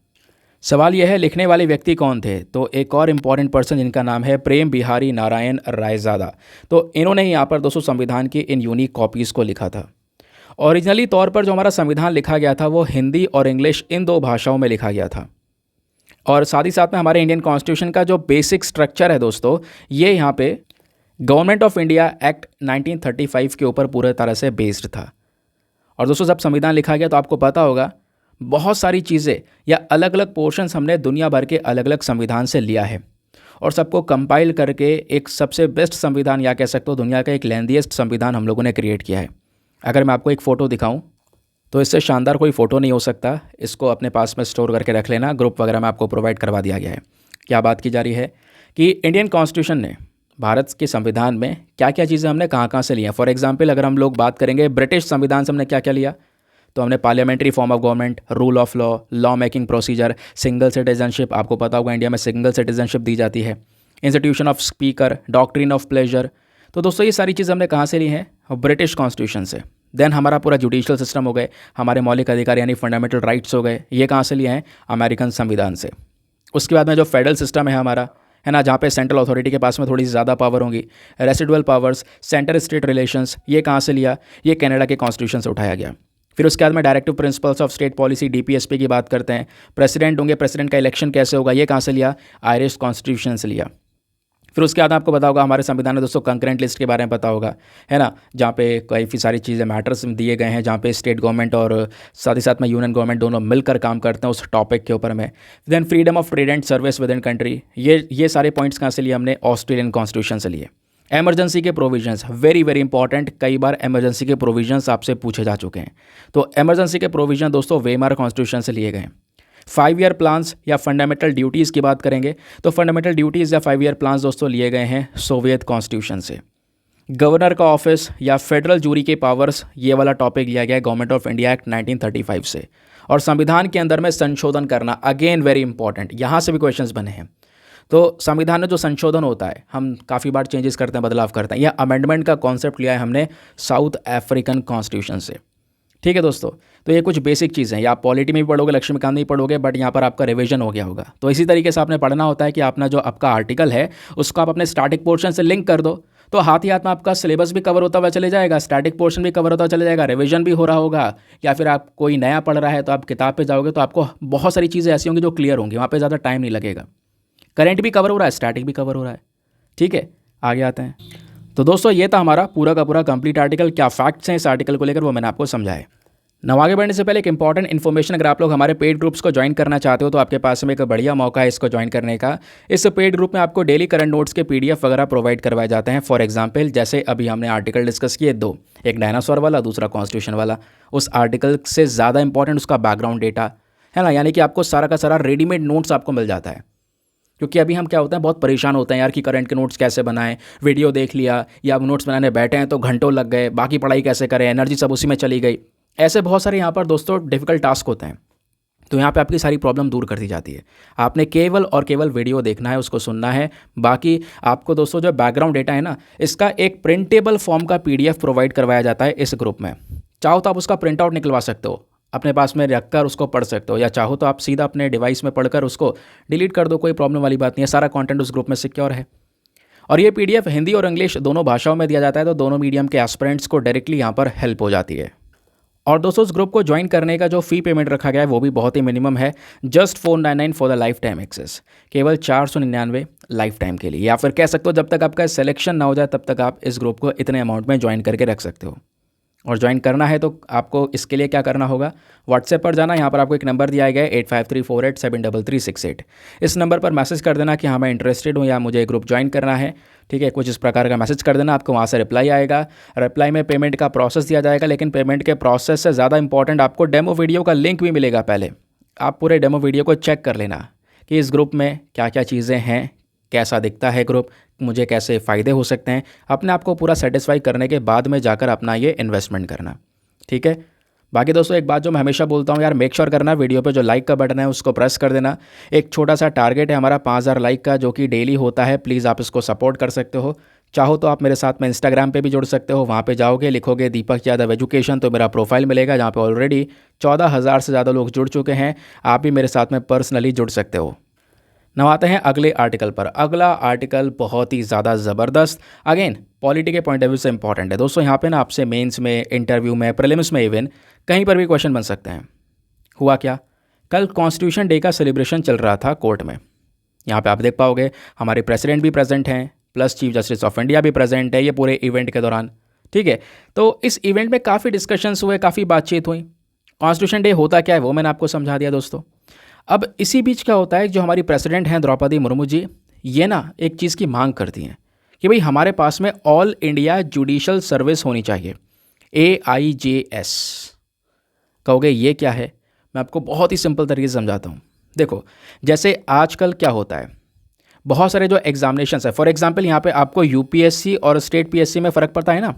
सवाल यह है लिखने वाले व्यक्ति कौन थे, तो एक और इम्पॉर्टेंट पर्सन जिनका नाम है प्रेम बिहारी नारायण रायज़ादा। तो इन्होंने ही यहाँ पर दोस्तों संविधान की इन यूनिक कॉपीज़ को लिखा था। ओरिजिनली तौर पर जो हमारा संविधान लिखा गया था वो हिंदी और इंग्लिश इन 2 भाषाओं में लिखा गया था और साथ ही साथ में हमारे इंडियन कॉन्स्टिट्यूशन का जो बेसिक स्ट्रक्चर है दोस्तों, ये यहाँ पे गवर्नमेंट ऑफ इंडिया एक्ट 1935 के ऊपर पूरे तरह से बेस्ड था। और दोस्तों जब संविधान लिखा गया तो आपको पता होगा बहुत सारी चीज़ें या अलग अलग पोर्शंस हमने दुनिया भर के अलग अलग संविधान से लिया है और सबको कंपाइल करके एक सबसे बेस्ट संविधान या कह सकते हो दुनिया का एक लेंथीएस्ट संविधान हम लोगों ने क्रिएट किया है। अगर मैं आपको एक फ़ोटो दिखाऊं तो इससे शानदार कोई फ़ोटो नहीं हो सकता। इसको अपने पास में स्टोर करके रख लेना, ग्रुप वगैरह में आपको प्रोवाइड करवा दिया गया है। क्या बात की जा रही है कि इंडियन कॉन्स्टिट्यूशन ने भारत के संविधान में क्या क्या चीज़ें हमने कहाँ कहाँ से ली हैं। फॉर एग्जांपल अगर हम लोग बात करेंगे ब्रिटिश संविधान से हमने क्या क्या लिया, तो हमने parliamentary form of government, rule of law making procedure, single citizenship, आपको पता होगा इंडिया में सिंगल सिटीजनशिप दी जाती है, institution of speaker, doctrine of pleasure. तो दोस्तों ये सारी चीज़ें हमने कहाँ से ली हैं, ब्रिटिश कॉन्स्टिट्यूशन से। देन हमारा पूरा जुडिशियल सिस्टम हो गए, हमारे मौलिक अधिकार यानी फंडामेंटल राइट्स हो गए, ये कहाँ से लिए हैं, अमेरिकन संविधान से। उसके बाद में जो फेडरल सिस्टम है हमारा, है ना, जहाँ पे सेंट्रल अथॉरिटी के पास में थोड़ी ज़्यादा पावर होंगी, residual powers, centre state relations, ये कहाँ से लिया, ये कनाडा के कॉन्स्टिट्यूशन से उठाया गया। फिर उसके बाद में directive principles of state policy DPSP की बात करते हैं। प्रेसिडेंट होंगे, प्रेसिडेंट का इलेक्शन कैसे होगा, ये कहाँ से लिया, आयरिश कॉन्स्टिट्यूशन से लिया। फिर उसके बाद आपको पता होगा हमारे संविधान में दोस्तों कंकरेंट लिस्ट के बारे में पता होगा, है ना, जहाँ पे काफ़ी सारी चीज़ें मैटर्स दिए गए हैं, जहाँ पे स्टेट गवर्नमेंट और साथ ही साथ में यूनियन गवर्नमेंट दोनों मिलकर काम करते हैं उस टॉपिक के ऊपर में। Then freedom of trade and service within country, ये सारे पॉइंट्स कहाँ से लिए हमने, ऑस्ट्रेलियन कॉन्स्टिट्यूशन से लिए। एमरजेंसी के प्रोविजंस, वेरी वेरी इंपॉर्टेंट, कई बार एमरजेंसी के प्रोविजंस आपसे पूछे जा चुके हैं। तो एमरजेंसी के प्रोविजन दोस्तों वेमार कॉन्स्टिट्यूशन से लिए गए हैं। 5 ईयर प्लान्स या फंडामेंटल ड्यूटीज़ की बात करेंगे तो फंडामेंटल ड्यूटीज़ या 5 ईयर प्लान्स दोस्तों लिए गए हैं सोवियत कॉन्स्टिट्यूशन से। गवर्नर का ऑफिस या फेडरल जूरी के पावर्स, ये वाला टॉपिक लिया गया है गवर्नमेंट ऑफ इंडिया एक्ट 1935 से। और संविधान के अंदर में संशोधन करना, अगेन वेरी इंपॉर्टेंट, यहाँ से भी क्वेश्चंस बने हैं। तो संविधान में जो संशोधन होता है, हम काफ़ी बार चेंजेस करते हैं, बदलाव करते हैं, या अमेंडमेंट का कॉन्सेप्ट लिया है हमने साउथ अफ्रीकन कॉन्स्टिट्यूशन से। ठीक है दोस्तों, तो ये कुछ बेसिक चीज़ें हैं, या आप पॉलिटी में भी पढ़ोगे, लक्ष्मीकांत में भी पढ़ोगे, बट यहाँ पर आपका रिवीजन हो गया होगा। तो इसी तरीके से आपने पढ़ना होता है कि अपना जो आपका आर्टिकल है उसको आप अपने स्टैटिक पोर्शन से लिंक कर दो, तो हाथ ही हाथ में आपका सिलेबस भी कवर होता हुआ चले जाएगा, स्टैटिक पोर्शन भी कवर होता हुआ चले जाएगा, रिवीजन भी हो रहा होगा। या फिर आप कोई नया पढ़ रहा है तो आप किताब पे जाओगे तो आपको बहुत सारी चीज़ें ऐसी होंगी जो क्लियर होंगी, वहाँ पे ज़्यादा टाइम नहीं लगेगा। करंट भी कवर हो रहा है, स्टैटिक भी कवर हो रहा है। ठीक है, आगे आते हैं। तो दोस्तों ये था हमारा पूरा का पूरा कंप्लीट आर्टिकल। क्या फैक्ट्स हैं इस आर्टिकल को लेकर वो मैंने आपको समझाया। नव आगे बढ़ने से पहले एक इंपॉर्टेंट इन्फॉर्मेशन, अगर आप लोग हमारे पेड ग्रुप्स को ज्वाइन करना चाहते हो तो आपके पास में एक बढ़िया मौका है इसको ज्वाइन करने का। इस पेड ग्रुप में आपको डेली करंट नोट्स के पीडीएफ वगैरह प्रोवाइड करवाए जाते हैं। फॉर एग्जांपल जैसे अभी हमने आर्टिकल डिस्कस किए 2, एक डायनासोर वाला, दूसरा कॉन्स्टिट्यूशन वाला। उस आर्टिकल से ज़्यादा इंपॉर्टेंट उसका बैकग्राउंड डेटा है ना, यानी कि आपको सारा का सारा रेडीमेड नोट्स आपको मिल जाता है। क्योंकि अभी हम क्या होते हैं, बहुत परेशान होते हैं यार कि करंट के नोट्स कैसे बनाएं, वीडियो देख लिया या अब नोट्स बनाने बैठे हैं तो घंटों लग गए, बाकी पढ़ाई कैसे करें, एनर्जी सब उसी में चली गई। ऐसे बहुत सारे यहाँ पर दोस्तों डिफ़िकल्ट टास्क होते हैं। तो यहाँ पे आपकी सारी प्रॉब्लम दूर कर दी जाती है। आपने केवल और केवल वीडियो देखना है, उसको सुनना है। बाकी आपको दोस्तों जो बैकग्राउंड डेटा है ना, इसका एक प्रिंटेबल फॉर्म का पीडीएफ प्रोवाइड करवाया जाता है इस ग्रुप में। चाहो तो आप उसका प्रिंट आउट निकलवा सकते हो, अपने पास में रखकर उसको पढ़ सकते हो, या चाहो तो आप सीधा अपने डिवाइस में पढ़कर उसको डिलीट कर दो, कोई प्रॉब्लम वाली बात नहीं है। सारा कंटेंट उस ग्रुप में सिक्योर है। और ये पीडीएफ हिंदी और इंग्लिश दोनों भाषाओं में दिया जाता है, तो दोनों मीडियम के एस्पिरेंट्स को डायरेक्टली यहाँ पर हेल्प हो जाती है। और दोस्तों उस ग्रुप को ज्वाइन करने का जो फ़ी पेमेंट रखा गया है वो भी बहुत ही मिनिमम है, just 499 for the lifetime access, केवल 499 लाइफ टाइम के लिए। या फिर कह सकते हो जब तक आपका सिलेक्शन ना हो जाए तब तक आप इस ग्रुप को इतने अमाउंट में ज्वाइन करके रख सकते हो। और ज्वाइन करना है तो आपको इसके लिए क्या करना होगा, व्हाट्सएप पर जाना, यहाँ पर आपको एक नंबर दिया गया है 8534873368। इस नंबर पर मैसेज कर देना कि हाँ मैं इंटरेस्टेड हूँ या मुझे ग्रुप ज्वाइन करना है, ठीक है, कुछ इस प्रकार का मैसेज कर देना। आपको वहाँ से रिप्लाई आएगा, रिप्लाई में पेमेंट का प्रोसेस दिया जाएगा, लेकिन पेमेंट के प्रोसेस से ज़्यादा इंपॉर्टेंट आपको डेमो वीडियो का लिंक भी मिलेगा। पहले आप पूरे डेमो वीडियो को चेक कर लेना कि इस ग्रुप में क्या क्या चीज़ें हैं, कैसा दिखता है ग्रुप, मुझे कैसे फ़ायदे हो सकते हैं। अपने आप को पूरा सेटिस्फाई करने के बाद में जाकर अपना ये इन्वेस्टमेंट करना, ठीक है। बाकी दोस्तों एक बात जो मैं हमेशा बोलता हूँ यार, मेक श्योर करना वीडियो पे जो लाइक का बटन है उसको प्रेस कर देना। एक छोटा सा टारगेट है हमारा 5000 लाइक का, जो कि डेली होता है। प्लीज़ आप इसको सपोर्ट कर सकते हो। चाहो तो आप मेरे साथ में इंस्टाग्राम पे भी जुड़ सकते हो। वहाँ पे जाओगे, लिखोगे दीपक यादव एजुकेशन, तो मेरा प्रोफाइल मिलेगा जहाँ पे ऑलरेडी 14,000 से ज़्यादा लोग जुड़ चुके हैं। आप भी मेरे साथ में पर्सनली जुड़ सकते हो। now आते हैं अगले आर्टिकल पर। अगला आर्टिकल बहुत ही ज़्यादा ज़बरदस्त, अगेन पॉलिटी के पॉइंट ऑफ व्यू से इंपॉर्टेंट है दोस्तों। यहाँ पे ना आपसे मेंस में, इंटरव्यू में, प्रीलिम्स में, इवन कहीं पर भी क्वेश्चन बन सकते हैं। हुआ क्या, कल कॉन्स्टिट्यूशन डे का सेलिब्रेशन चल रहा था कोर्ट में। यहाँ पे आप देख पाओगे हमारे प्रेसिडेंट भी प्रेजेंट हैं, plus chief justice of India भी प्रेजेंट है ये पूरे इवेंट के दौरान, ठीक है। तो इस इवेंट में काफ़ी डिस्कशंस हुए, काफ़ी बातचीत हुई। कॉन्स्टिट्यूशन डे होता क्या है वो मैंने आपको समझा दिया दोस्तों। अब इसी बीच क्या होता है, जो हमारी प्रेसिडेंट हैं द्रौपदी मुर्मू जी, ये ना एक चीज़ की मांग करती हैं कि भाई हमारे पास में ऑल इंडिया जुडिशल सर्विस होनी चाहिए, AIJS। कहोगे ये क्या है, मैं आपको बहुत ही सिंपल तरीके से समझाता हूँ। देखो जैसे आजकल क्या होता है, बहुत सारे जो एग्जामिनेशंस है, फॉर एग्जांपल यहाँ पे आपको यूपीएससी और स्टेट पीएससी में फ़र्क पड़ता है ना।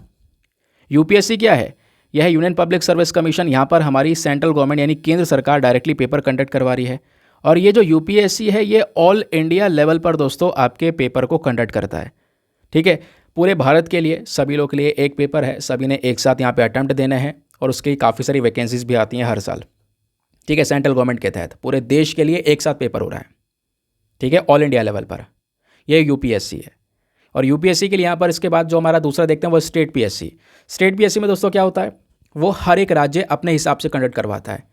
यूपीएससी क्या है, यह है यूनियन पब्लिक सर्विस कमीशन। यहाँ पर हमारी सेंट्रल गवर्नमेंट यानी केंद्र सरकार डायरेक्टली पेपर कंडक्ट करवा रही है। और ये जो यूपीएससी है ये ऑल इंडिया लेवल पर दोस्तों आपके पेपर को कंडक्ट करता है, ठीक है। पूरे भारत के लिए सभी लोग के लिए एक पेपर है, सभी ने एक साथ यहाँ पे अटैम्प्ट देने हैं, और उसकी काफ़ी सारी वैकेंसीज भी आती हैं हर साल, ठीक है। सेंट्रल गवर्नमेंट के तहत पूरे देश के लिए एक साथ पेपर हो रहा है, ठीक है, ऑल इंडिया लेवल पर। ये यूपीएससी है। और यूपीएससी के लिए यहाँ पर इसके बाद जो हमारा दूसरा देखते हैं वो स्टेट पीएससी। स्टेट पीएससी में दोस्तों क्या होता है, वो हर एक राज्य अपने हिसाब से कंडक्ट करवाता है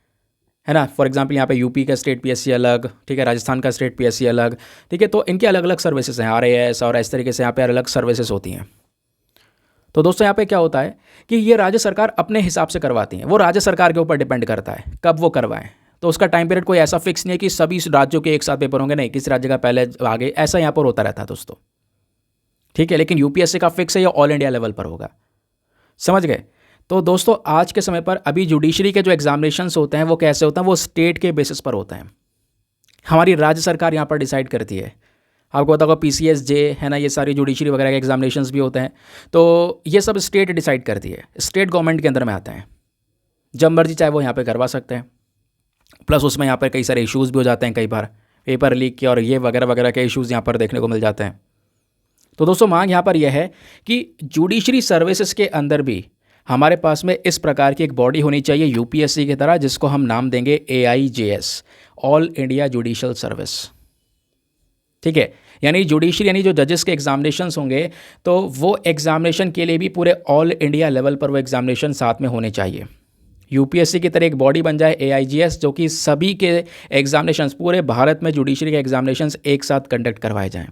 ना। फॉर एग्जांपल यहाँ पे यूपी का स्टेट पीएससी अलग, ठीक है, राजस्थान का स्टेट पीएससी अलग, ठीक है। तो इनके अलग अलग सर्विसेज हैं, RAS और इस तरीके से यहाँ पे अलग अलग सर्विसेज होती हैं। तो दोस्तों यहाँ पे क्या होता है कि ये राज्य सरकार अपने हिसाब से करवाती हैं, वो राज्य सरकार के ऊपर डिपेंड करता है कब वो करवाएं। तो उसका टाइम पीरियड कोई ऐसा फिक्स नहीं है कि सभी राज्यों के एक साथ पेपर होंगे, नहीं, किसी राज्य का पहले आगे, ऐसा यहाँ पर होता रहता है दोस्तों, ठीक है। लेकिन यूपीएससी का फिक्स है, ये ऑल इंडिया लेवल पर होगा, समझ गए। तो दोस्तों आज के समय पर अभी जुडिशरी के जो एग्जामिनेशंस होते हैं वो कैसे होते हैं, वो स्टेट के बेसिस पर होते हैं। हमारी राज्य सरकार यहाँ पर डिसाइड करती है। आपको पता होगा PCSJ है ना, ये सारी जुडिशरी वगैरह के एग्जामिनेशंस भी होते हैं, तो ये सब स्टेट डिसाइड करती है, स्टेट गवर्नमेंट के अंदर में आते हैं। जब मर्जी चाहे वो यहाँ पे करवा सकते हैं। प्लस उसमें यहाँ पर कई सारे इश्यूज़ भी हो जाते हैं, कई बार पेपर लीक के और ये वगैरह वगैरह के इश्यूज़ यहाँ पर देखने को मिल जाते हैं। तो दोस्तों मांग यहाँ पर यह है कि जुडिशरी सर्विसेज के अंदर भी हमारे पास में इस प्रकार की एक बॉडी होनी चाहिए यूपीएससी की तरह, जिसको हम नाम देंगे AIJS, all India judicial service, ठीक है। यानी जुडिशरी यानी जो जजेस के एग्जामिनेशंस होंगे, तो वो एग्जामिनेशन के लिए भी पूरे ऑल इंडिया लेवल पर वो एग्जामिनेशन साथ में होने चाहिए। यूपीएससी की तरह एक बॉडी बन जाए AIJS, जो कि सभी के एग्जामिनेशंस, पूरे भारत में जुडिशरी के एग्जामिनेशंस एक साथ कंडक्ट करवाए जाएँ,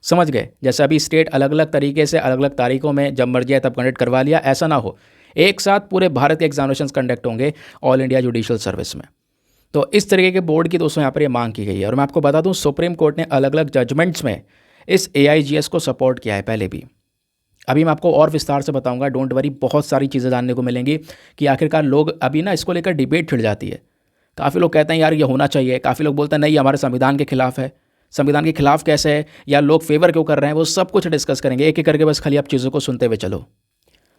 समझ गए। जैसे अभी स्टेट अलग अलग तरीके से अलग अलग तारीखों में जब मर्जी आए तब कंडक्ट करवा लिया, ऐसा ना हो, एक साथ पूरे भारत के एग्जामिनेशंस कंडक्ट होंगे ऑल इंडिया जुडिशल सर्विस में। तो इस तरीके के बोर्ड की दोस्तों यहाँ पर ये मांग की गई है। और मैं आपको बता दूँ सुप्रीम कोर्ट ने अलग अलग जजमेंट्स में इस AIJS को सपोर्ट किया है पहले भी। अभी मैं आपको और विस्तार से बताऊँगा, डोंट वरी, बहुत सारी चीज़ें जानने को मिलेंगी कि आखिरकार लोग अभी ना इसको लेकर डिबेट छिड़ जाती है। काफ़ी लोग कहते हैं यार ये होना चाहिए, काफ़ी लोग बोलते हैं नहीं हमारे संविधान के खिलाफ है। संविधान के खिलाफ कैसे है, या लोग फेवर क्यों कर रहे हैं, वो सब कुछ डिस्कस करेंगे एक एक करके, बस खाली आप चीज़ों को सुनते हुए चलो।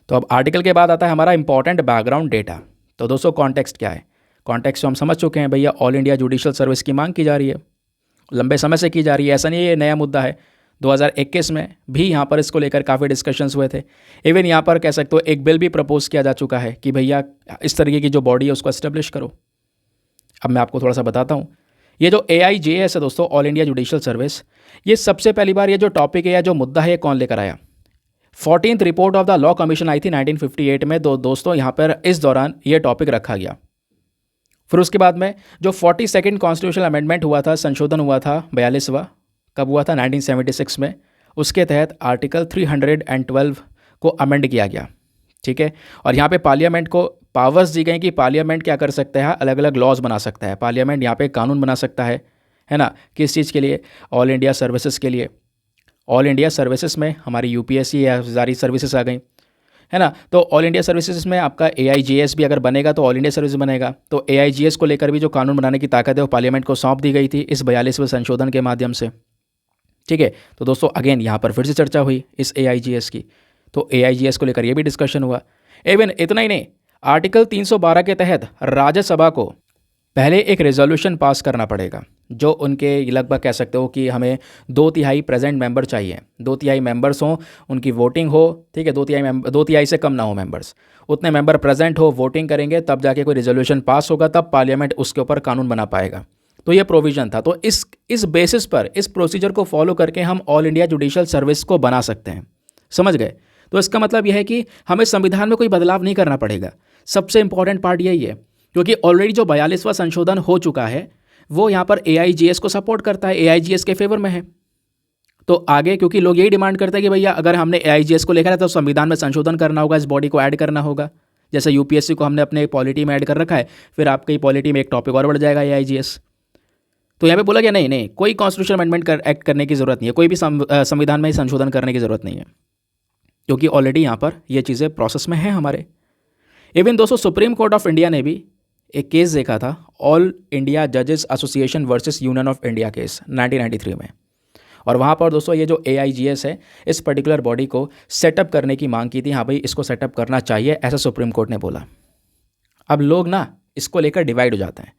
तो अब आर्टिकल के बाद आता है हमारा इंपॉर्टेंट बैकग्राउंड डेटा। तो दोस्तों कॉन्टेक्स्ट क्या है, कॉन्टेक्स्ट तो हम समझ चुके हैं भैया, ऑल इंडिया जुडिशल सर्विस की मांग की जा रही है, लंबे समय से की जा रही है, ऐसा नहीं है ये नया मुद्दा है। 2021 में भी यहाँ पर इसको लेकर काफ़ी डिस्कशंस हुए थे। इवन यहाँ पर कह सकते हो एक बिल भी प्रपोज किया जा चुका है कि भैया इस तरीके की जो बॉडी है उसको एस्टेब्लिश करो। अब मैं आपको थोड़ा सा बताता हूँ। ये जो AIJS है दोस्तों, ऑल इंडिया जुडिशियल सर्विस, ये सबसे पहली बार ये जो टॉपिक है या जो मुद्दा है ये कौन लेकर आया? 14th report of the law commission आई थी 1958 में। दोस्तों यहाँ पर इस दौरान ये टॉपिक रखा गया। फिर उसके बाद में जो 42nd कॉन्स्टिट्यूशनल अमेंडमेंट हुआ था, संशोधन हुआ था 42वां, कब हुआ था? 1976 में। उसके तहत आर्टिकल 312 को अमेंड किया गया, ठीक है। और यहाँ पे पार्लियामेंट को पावर्स दी गई कि पार्लियामेंट क्या कर सकता है, अलग अलग लॉज बना सकता है। पार्लियामेंट यहाँ पे कानून बना सकता है ना। किस चीज़ के लिए? ऑल इंडिया सर्विसेज के लिए। ऑल इंडिया सर्विसेज में हमारी UPSC या सारी सर्विसेज आ गई, है ना। तो ऑल इंडिया सर्विसेज में आपका AIJS भी अगर बनेगा तो ऑल इंडिया सर्विस बनेगा। तो AIJS को लेकर भी जो कानून बनाने की ताकत है वो पार्लियामेंट को सौंप दी गई थी इस 42वें संशोधन के माध्यम से, ठीक है। तो दोस्तों अगेन यहाँ पर फिर से चर्चा हुई इस AIJS की, तो AIJS को लेकर ये भी डिस्कशन हुआ। इवन इतना ही नहीं, आर्टिकल 312 के तहत राज्यसभा को पहले एक रेजोल्यूशन पास करना पड़ेगा, जो उनके लगभग कह सकते हो कि हमें 2/3 प्रेजेंट मेंबर चाहिए, 2/3 मेंबर्स हों, उनकी वोटिंग हो, ठीक है। 2/3 से कम ना हो मेंबर्स, उतने मेंबर प्रेजेंट हो, वोटिंग करेंगे तब जाके कोई रेजोल्यूशन पास होगा, तब पार्लियामेंट उसके ऊपर कानून बना पाएगा। तो ये प्रोविज़न था। तो इस बेसिस पर, इस प्रोसीजर को फॉलो करके हम ऑल इंडिया जुडिशियल सर्विस को बना सकते हैं, समझ गए। तो इसका मतलब यह है कि हमें संविधान में कोई बदलाव नहीं करना पड़ेगा। सबसे इंपॉर्टेंट पार्ट यही है, क्योंकि ऑलरेडी जो 42वां संशोधन हो चुका है वो यहाँ पर AIJS को सपोर्ट करता है, AIJS के फेवर में है। तो आगे क्योंकि लोग यही डिमांड करते हैं कि भैया अगर हमने AIJS को लेकर है तो संविधान में संशोधन करना होगा, इस बॉडी को ऐड करना होगा। जैसे UPSC को हमने अपने पॉलिटी में ऐड कर रखा है, फिर आपकी पॉलिटी में एक टॉपिक और बढ़ जाएगा AIJS। तो यहाँ पे बोला गया नहीं, कोई कॉन्स्टिट्यूशन अमेंडमेंट एक्ट करने की ज़रूरत नहीं है, कोई भी संविधान में संशोधन करने की ज़रूरत नहीं है, क्योंकि ऑलरेडी यहाँ पर ये चीज़ें प्रोसेस में हैं हमारे। इवन दोस्तों सुप्रीम कोर्ट ऑफ इंडिया ने भी एक केस देखा था, ऑल इंडिया जजेस association versus union of India case 1993 में। और वहाँ पर दोस्तों ये जो AIJS है इस पर्टिकुलर बॉडी को सेटअप करने की मांग की थी। हाँ भाई इसको सेटअप करना चाहिए, ऐसा सुप्रीम कोर्ट ने बोला। अब लोग ना इसको लेकर डिवाइड हो जाते हैं।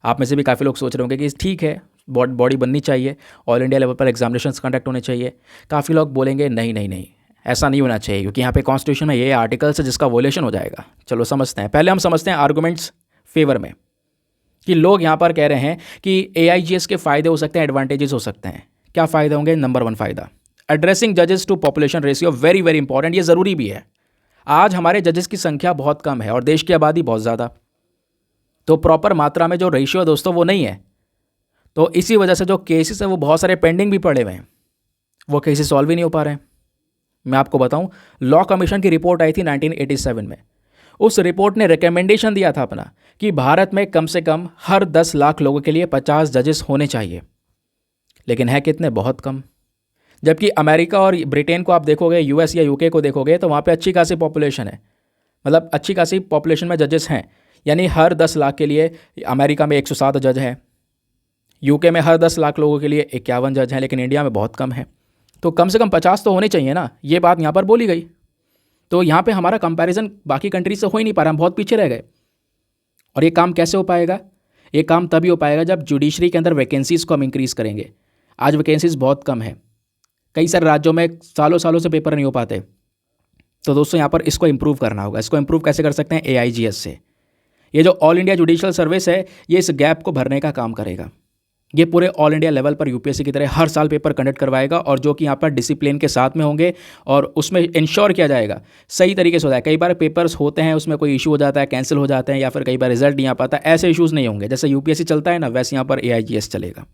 आप में से भी काफ़ी लोग सोच रहे होंगे कि ठीक है बॉडी बननी चाहिए, ऑल इंडिया लेवल पर एग्जामिनेशंस कंडक्ट होने चाहिए। काफ़ी लोग बोलेंगे नहीं ऐसा नहीं होना चाहिए, क्योंकि यहाँ पे कॉन्स्टिट्यूशन में ये आर्टिकल्स है जिसका वोलेशन हो जाएगा। चलो समझते हैं, पहले हम समझते हैं आर्गूमेंट्स फेवर में, कि लोग यहाँ पर कह रहे हैं कि AIJS के फ़ायदे हो सकते हैं, एडवांटेजेस हो सकते हैं। क्या फ़ायदे होंगे? नंबर 1 फ़ायदा, एड्रेसिंग जजेस to population ratio, very very important, ये ज़रूरी भी है। आज हमारे जजेस की संख्या बहुत कम है और देश की आबादी बहुत ज़्यादा, तो प्रॉपर मात्रा में जो रेशियो है दोस्तों वो नहीं है। तो इसी वजह से जो केसेस है वो बहुत सारे पेंडिंग भी पड़े हुए हैं, वो केसेस सॉल्व ही नहीं हो पा रहे हैं। मैं आपको बताऊं, लॉ कमीशन की रिपोर्ट आई थी 1987 में। उस रिपोर्ट ने रिकमेंडेशन दिया था अपना कि भारत में कम से कम हर 10 लाख लोगों के लिए 50 जजेस होने चाहिए, लेकिन है कितने? बहुत कम। जबकि अमेरिका और ब्रिटेन को आप देखोगे, US या UK को देखोगे तो वहाँ पे अच्छी खासी पॉपुलेशन है, मतलब अच्छी खासी पॉपुलेशन में जजेस हैं। यानी हर 10 लाख के लिए अमेरिका में 107 जज है, UK में हर 10 लाख लोगों के लिए 51 जज हैं, लेकिन इंडिया में बहुत कम है। तो कम से कम 50 तो होने चाहिए ना, ये बात यहाँ पर बोली गई। तो यहाँ पे हमारा कंपैरिजन बाकी कंट्री से हो ही नहीं पा रहा, हम बहुत पीछे रह गए। और ये काम कैसे हो पाएगा? ये काम तभी हो पाएगा जब जुडिशरी के अंदर वैकेंसीज़ को हम इंक्रीज़ करेंगे। आज वैकेंसीज़ बहुत कम है, कई सारे राज्यों में सालों सालों से पेपर नहीं हो पाते। तो दोस्तों यहाँ पर इसको इम्प्रूव करना होगा। इसको इम्प्रूव कैसे कर सकते हैं? AIJS से। ये जो ऑल इंडिया जुडिशियल सर्विस है ये इस गैप को भरने का काम करेगा। ये पूरे ऑल इंडिया लेवल पर UPSC की तरह हर साल पेपर कंडक्ट करवाएगा, और जो कि यहाँ पर डिसिप्लिन के साथ में होंगे, और उसमें इंश्योर किया जाएगा सही तरीके से हो जाए। कई बार पेपर्स होते हैं उसमें कोई इशू हो जाता है, कैंसिल हो जाते हैं, या फिर कई बार रिजल्ट नहीं आ पाता, ऐसे इशूज़ नहीं होंगे। जैसे UPSC चलता है ना, वैसे यहाँ पर AIJS चलेगा।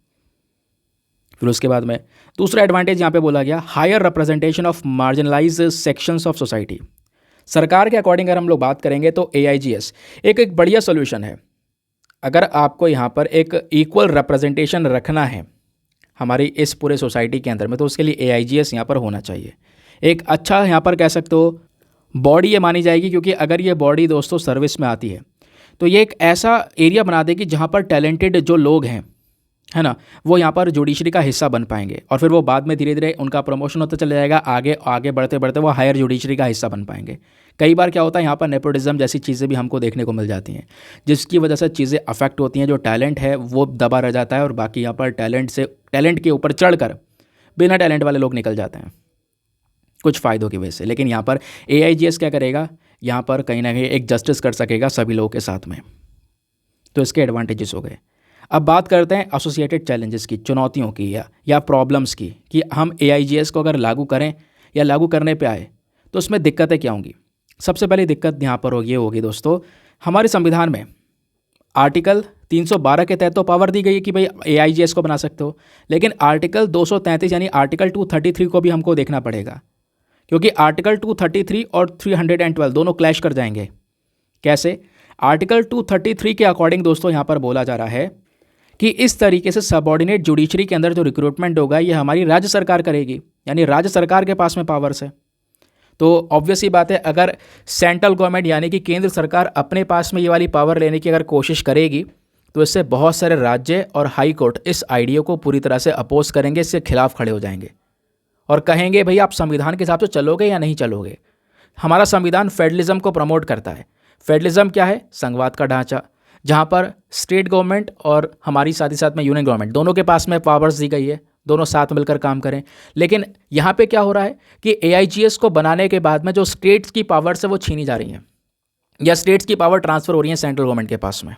फिर उसके बाद में दूसरा एडवांटेज यहाँ पे बोला गया, higher representation of marginalised sections of society. सरकार के अकॉर्डिंग अगर हम लोग बात करेंगे तो AIJS एक बढ़िया सोल्यूशन है। अगर आपको यहाँ पर एक इक्वल रिप्रेजेंटेशन रखना है हमारी इस पूरे सोसाइटी के अंदर में, तो उसके लिए AIJS यहाँ पर होना चाहिए। एक अच्छा यहाँ पर कह सकते हो बॉडी ये मानी जाएगी, क्योंकि अगर ये बॉडी दोस्तों सर्विस में आती है तो ये एक ऐसा एरिया बना देगी जहाँ पर टैलेंटेड जो लोग हैं, है ना, वो यहाँ पर जुडिशरी का हिस्सा बन पाएंगे, और फिर वो बाद में धीरे धीरे उनका प्रमोशन होता चला जाएगा, आगे आगे बढ़ते बढ़ते वो हायर जुडिशरी का हिस्सा बन पाएंगे। कई बार क्या होता है यहाँ पर नेपोटिज्म जैसी चीज़ें भी हमको देखने को मिल जाती हैं, जिसकी वजह से चीज़ें अफेक्ट होती हैं। जो टैलेंट है वो दबा रह जाता है, और बाकी यहाँ पर टैलेंट के ऊपर चढ़कर बिना टैलेंट वाले लोग निकल जाते हैं कुछ फ़ायदों की वजह से। लेकिन यहाँ पर AIGS क्या करेगा, यहाँ पर कहीं ना कहीं एक जस्टिस कर सकेगा सभी लोगों के साथ में। तो इसके एडवांटेजेस हो गए। अब बात करते हैं एसोसिएटेड चैलेंजेस की, चुनौतियों की या प्रॉब्लम्स की, कि हम AIGS को अगर लागू करें या लागू करने पे आए तो उसमें दिक्कतें क्या होंगी। सबसे पहली दिक्कत यहाँ पर ये होगी दोस्तों, हमारे संविधान में आर्टिकल 312 के तहत तो पावर दी गई है कि भाई AIGS को बना सकते हो, लेकिन आर्टिकल 233 यानी आर्टिकल 233 को भी हमको देखना पड़ेगा, क्योंकि आर्टिकल 233 और 312 दोनों क्लैश कर जाएंगे। कैसे? आर्टिकल 233 के अकॉर्डिंग दोस्तों यहाँ पर बोला जा रहा है कि इस तरीके से सबऑर्डिनेट जुडिशरी के अंदर जो रिक्रूटमेंट होगा ये हमारी राज्य सरकार करेगी, यानी राज्य सरकार के पास में पावर्स है। तो ऑब्वियस ही बात है, अगर सेंट्रल गवर्नमेंट यानी कि केंद्र सरकार अपने पास में ये वाली पावर लेने की अगर कोशिश करेगी तो इससे बहुत सारे राज्य और हाई कोर्ट इस आइडिया को पूरी तरह से अपोज करेंगे, इससे खिलाफ खड़े हो जाएंगे और कहेंगे भाई आप संविधान के हिसाब से चलोगे या नहीं चलोगे। हमारा संविधान फेडरलिज्म को प्रमोट करता है। फेडरलिज्म क्या है? संघवाद का ढांचा, जहाँ पर स्टेट गवर्नमेंट और हमारी साथ ही साथ में यूनियन गवर्नमेंट दोनों के पास में पावर्स दी गई है, दोनों साथ मिलकर काम करें। लेकिन यहाँ पे क्या हो रहा है कि AIGS को बनाने के बाद में जो स्टेट्स की पावर्स है वो छीनी जा रही हैं या स्टेट्स की पावर ट्रांसफर हो रही है सेंट्रल गवर्नमेंट के पास में।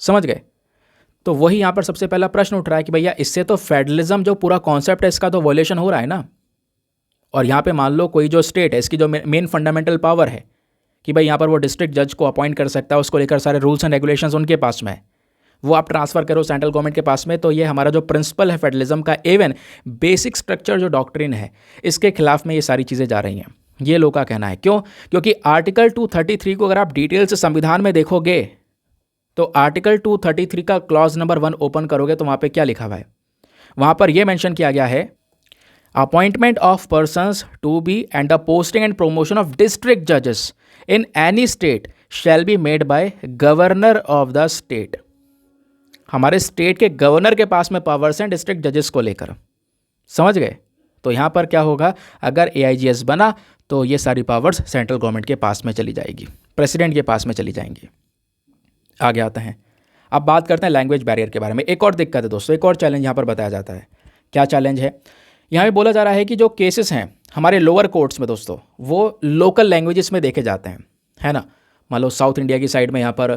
समझ गए? तो वही यहाँ पर सबसे पहला प्रश्न उठ रहा है कि भैया इससे तो फेडरलिज्म जो पूरा कॉन्सेप्ट है इसका तो वॉयलेशन हो रहा है ना। और यहाँ पे मान लो कोई जो स्टेट है इसकी जो मेन फंडामेंटल पावर है कि भाई यहाँ पर वो डिस्ट्रिक्ट जज को अपॉइंट कर सकता है, उसको लेकर सारे रूल्स एंड रेगुलेशंस उनके पास में है, वो आप ट्रांसफ़र करो सेंट्रल गवर्नमेंट के पास में। तो ये हमारा जो प्रिंसिपल है फेडरलिज्म का, इवन बेसिक स्ट्रक्चर जो डॉक्ट्रिन है, इसके खिलाफ में ये सारी चीज़ें जा रही हैं, ये लोग का कहना है। क्यों? क्योंकि आर्टिकल 233 को अगर आप डिटेल से संविधान में देखोगे तो आर्टिकल 233 का क्लॉज नंबर 1 ओपन करोगे तो वहाँ पे क्या लिखा हुआ है? वहाँ पर यह मेंशन किया गया है, appointment of persons to be and the posting and promotion of district जजेस in any state shall be made by governor of the state. हमारे स्टेट के गवर्नर के पास में पावर्स हैं डिस्ट्रिक्ट जजेस को लेकर। समझ गए? तो यहाँ पर क्या होगा, अगर AIGS बना तो ये सारी पावर्स सेंट्रल गवर्नमेंट के पास में चली जाएगी, प्रेसिडेंट के पास में चली जाएंगी। आगे आते हैं, अब बात करते हैं लैंग्वेज बैरियर के बारे में। एक और दिक्कत है दोस्तों, एक और चैलेंज यहाँ पर बताया जाता है। क्या चैलेंज है? यहाँ पे बोला जा रहा है कि जो केसेस हैं हमारे लोअर कोर्ट्स में दोस्तों वो लोकल लैंग्वेजेस में देखे जाते हैं, है ना। मान लो साउथ इंडिया की साइड में यहाँ पर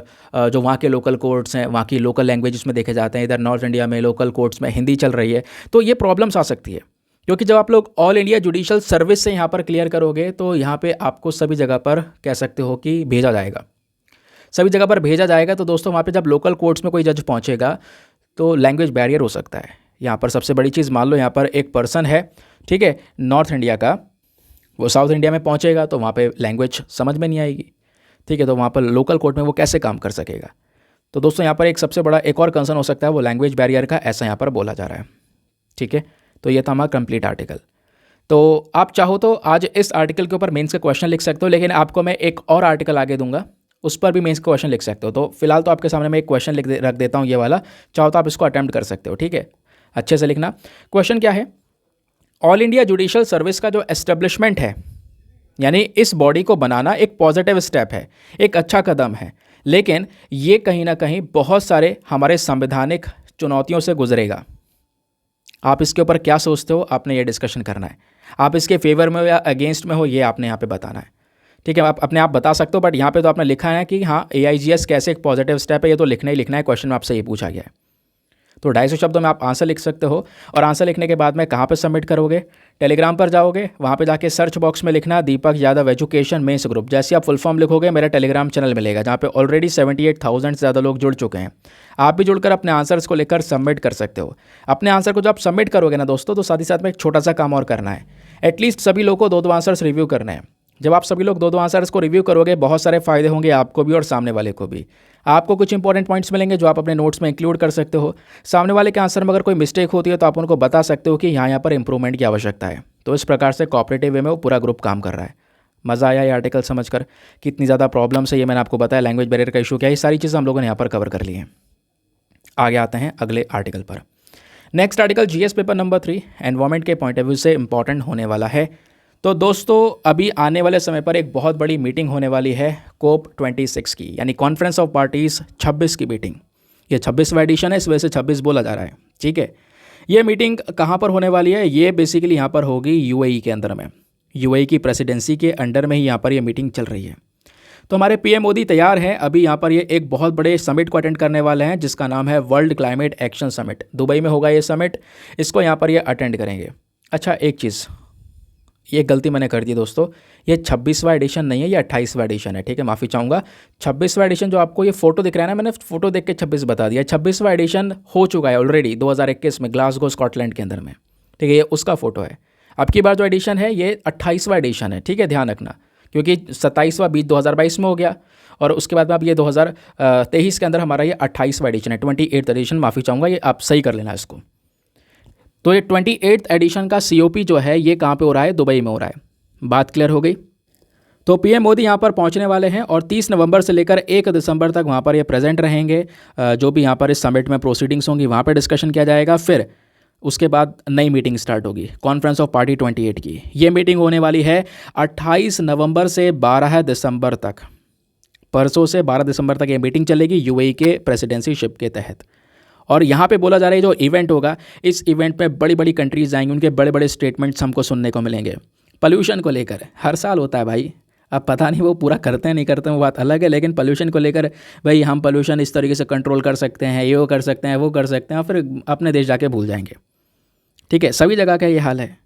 जो वहाँ के लोकल कोर्ट्स हैं वहाँ की लोकल लैंग्वेजेस में देखे जाते हैं। इधर नॉर्थ इंडिया में लोकल कोर्ट्स में हिंदी चल रही है, तो ये प्रॉब्लम्स आ सकती है। क्योंकि जब आप लोग ऑल इंडिया जुडिशल सर्विस से यहाँ पर क्लियर करोगे तो यहाँ पे आपको सभी जगह पर कह सकते हो कि भेजा जाएगा, सभी जगह पर भेजा जाएगा। तो दोस्तों वहाँ पे जब लोकल कोर्ट्स में कोई जज पहुँचेगा तो लैंग्वेज बैरियर हो सकता है। यहाँ पर सबसे बड़ी चीज़, मान लो यहाँ पर एक पर्सन है, ठीक है, नॉर्थ इंडिया का, वो साउथ इंडिया में पहुँचेगा तो वहाँ पे लैंग्वेज समझ में नहीं आएगी, ठीक है, तो वहाँ पर लोकल कोर्ट में वो कैसे काम कर सकेगा। तो दोस्तों यहाँ पर एक सबसे बड़ा एक और कंसर्न हो सकता है वो लैंग्वेज बैरियर का, ऐसा यहाँ पर बोला जा रहा है। ठीक है, तो ये था हमारा कंप्लीट आर्टिकल। तो आप चाहो तो आज इस आर्टिकल के ऊपर मेंस का क्वेश्चन लिख सकते हो, लेकिन आपको मैं एक और आर्टिकल आगे दूंगा, उस पर भी मेंस का क्वेश्चन लिख सकते हो। तो फिलहाल तो आपके सामने मैं एक क्वेश्चन रख देता हूँ, ये वाला, चाहो तो आप इसको अटेम्प्ट कर सकते हो। ठीक है, अच्छे से लिखना। क्वेश्चन क्या है? ऑल इंडिया जुडिशल सर्विस का जो एस्टेब्लिशमेंट है, यानी इस बॉडी को बनाना एक पॉजिटिव स्टेप है, एक अच्छा कदम है, लेकिन ये कहीं ना कहीं बहुत सारे हमारे संवैधानिक चुनौतियों से गुजरेगा। आप इसके ऊपर क्या सोचते हो, आपने ये डिस्कशन करना है। आप इसके फेवर में हो या अगेंस्ट में हो, ये आपने यहाँ पे बताना है। ठीक है, आप अपने आप बता सकते हो, बट यहाँ पे तो आपने लिखा है कि हाँ AIGS कैसे एक पॉजिटिव स्टेप है, ये तो लिखना ही लिखना है। क्वेश्चन में आपसे ये पूछा गया है, तो 250 शब्दों में आप आंसर लिख सकते हो। और आंसर लिखने के बाद में कहाँ पे सबमिट करोगे? टेलीग्राम पर जाओगे, वहाँ पे जाके सर्च बॉक्स में लिखना दीपक यादव एजुकेशन मेंस ग्रुप। जैसे आप फुल फॉर्म लिखोगे मेरा टेलीग्राम चैनल मिलेगा, जहाँ पे ऑलरेडी 78,000 से ज़्यादा लोग जुड़ चुके हैं। आप भी जुड़कर अपने आंसर्स को लेकर सबमिट कर सकते हो। अपने आंसर को जब आप सबमिट करोगे ना दोस्तों, तो साथ ही साथ में एक छोटा सा काम और करना है, एटलीस्ट सभी लोगों को 2-2 आंसर्स रिव्यू करने हैं। जब आप सभी लोग 2-2 आंसर्स को रिव्यू करोगे, बहुत सारे फायदे होंगे आपको भी और सामने वाले को भी। आपको कुछ इंपॉर्टेंट पॉइंट्स मिलेंगे जो आप अपने नोट्स में इंक्लूड कर सकते हो। सामने वाले के आंसर में अगर कोई मिस्टेक होती है तो आप उनको बता सकते हो कि यहाँ पर इंप्रूवमेंट की आवश्यकता है। तो इस प्रकार से कोऑपरेटिव वे में वो पूरा ग्रुप काम कर रहा है। मज़ा आया ये आर्टिकल समझकर? कितनी ज़्यादा प्रॉब्लम्स है ये मैंने आपको बताया, लैंग्वेज बैरियर का इशू क्या है, ये सारी चीज़ें हम लोगों ने यहाँ पर कवर कर ली हैं। आगे आते हैं अगले आर्टिकल पर। Next article GS paper number 3 environment के पॉइंट ऑफ व्यू से इंपॉर्टेंट होने वाला है। तो दोस्तों अभी आने वाले समय पर एक बहुत बड़ी मीटिंग होने वाली है COP26 की, यानी कॉन्फ्रेंस ऑफ पार्टीज़ 26 की मीटिंग। ये 26वां एडिशन है, इस वजह से 26 बोला जा रहा है। ठीक है, ये मीटिंग कहाँ पर होने वाली है? ये बेसिकली यहाँ पर होगी यूएई के अंदर में, यूएई की प्रेसिडेंसी के अंडर में ही यहाँ पर ये मीटिंग चल रही है। तो हमारे पीएम मोदी तैयार हैं, अभी यहाँ पर ये एक बहुत बड़े समिट को अटेंड करने वाले हैं जिसका नाम है world climate action summit. Dubai में होगा ये समिट, इसको यहाँ पर ये अटेंड करेंगे। अच्छा, एक चीज़, ये गलती मैंने कर दी दोस्तों, ये 26वां एडिशन नहीं है, ये 28वां एडिशन है। ठीक है, माफ़ी चाहूँगा। 26वां एडिशन जो आपको ये फोटो दिख रहा है ना, मैंने फोटो देख के 26 बता दिया। 26वां एडिशन हो चुका है ऑलरेडी 2021 में ग्लासगो स्कॉटलैंड के अंदर में। ठीक है, ये उसका फोटो है। अब की बार जो एडिशन है ये 28वां एडिशन है। ठीक है, ध्यान रखना, क्योंकि 27वां बीच 2022 में हो गया और उसके बाद में अब ये 2023 के अंदर हमारा ये 28वां एडिशन है, 28th एडिशन, माफ़ी चाहूँगा, ये आप सही कर लेना इसको। तो ये 28th एडिशन का COP जो है ये कहाँ पे हो रहा है? दुबई में हो रहा है। बात क्लियर हो गई? तो पीएम मोदी यहाँ पर पहुँचने वाले हैं और 30 नवंबर से लेकर 1 दिसंबर तक वहाँ पर ये प्रेजेंट रहेंगे। जो भी यहाँ पर इस समिट में प्रोसीडिंग्स होंगी वहाँ पर डिस्कशन किया जाएगा। फिर उसके बाद नई मीटिंग स्टार्ट होगी कॉन्फ्रेंस ऑफ पार्टी 28 की। ये मीटिंग होने वाली है 28 नवंबर से 12 दिसंबर तक। परसों से 12 दिसंबर तक ये मीटिंग चलेगी यूएई के प्रेसिडेंसी शिप के तहत। और यहाँ पे बोला जा रहा है जो इवेंट होगा, इस इवेंट में बड़ी बड़ी कंट्रीज आएंगी, उनके बड़े बड़े स्टेटमेंट्स हमको सुनने को मिलेंगे। पोल्यूशन को लेकर हर साल होता है भाई, अब पता नहीं वो पूरा करते हैं नहीं करते हैं वो बात अलग है, लेकिन पोल्यूशन को लेकर भाई हम पोल्यूशन इस तरीके से कंट्रोल कर सकते हैं, ये वो कर सकते हैं, वो कर सकते हैं, और फिर अपने देश जाके भूल जाएंगे। ठीक है, सभी जगह का ये हाल है।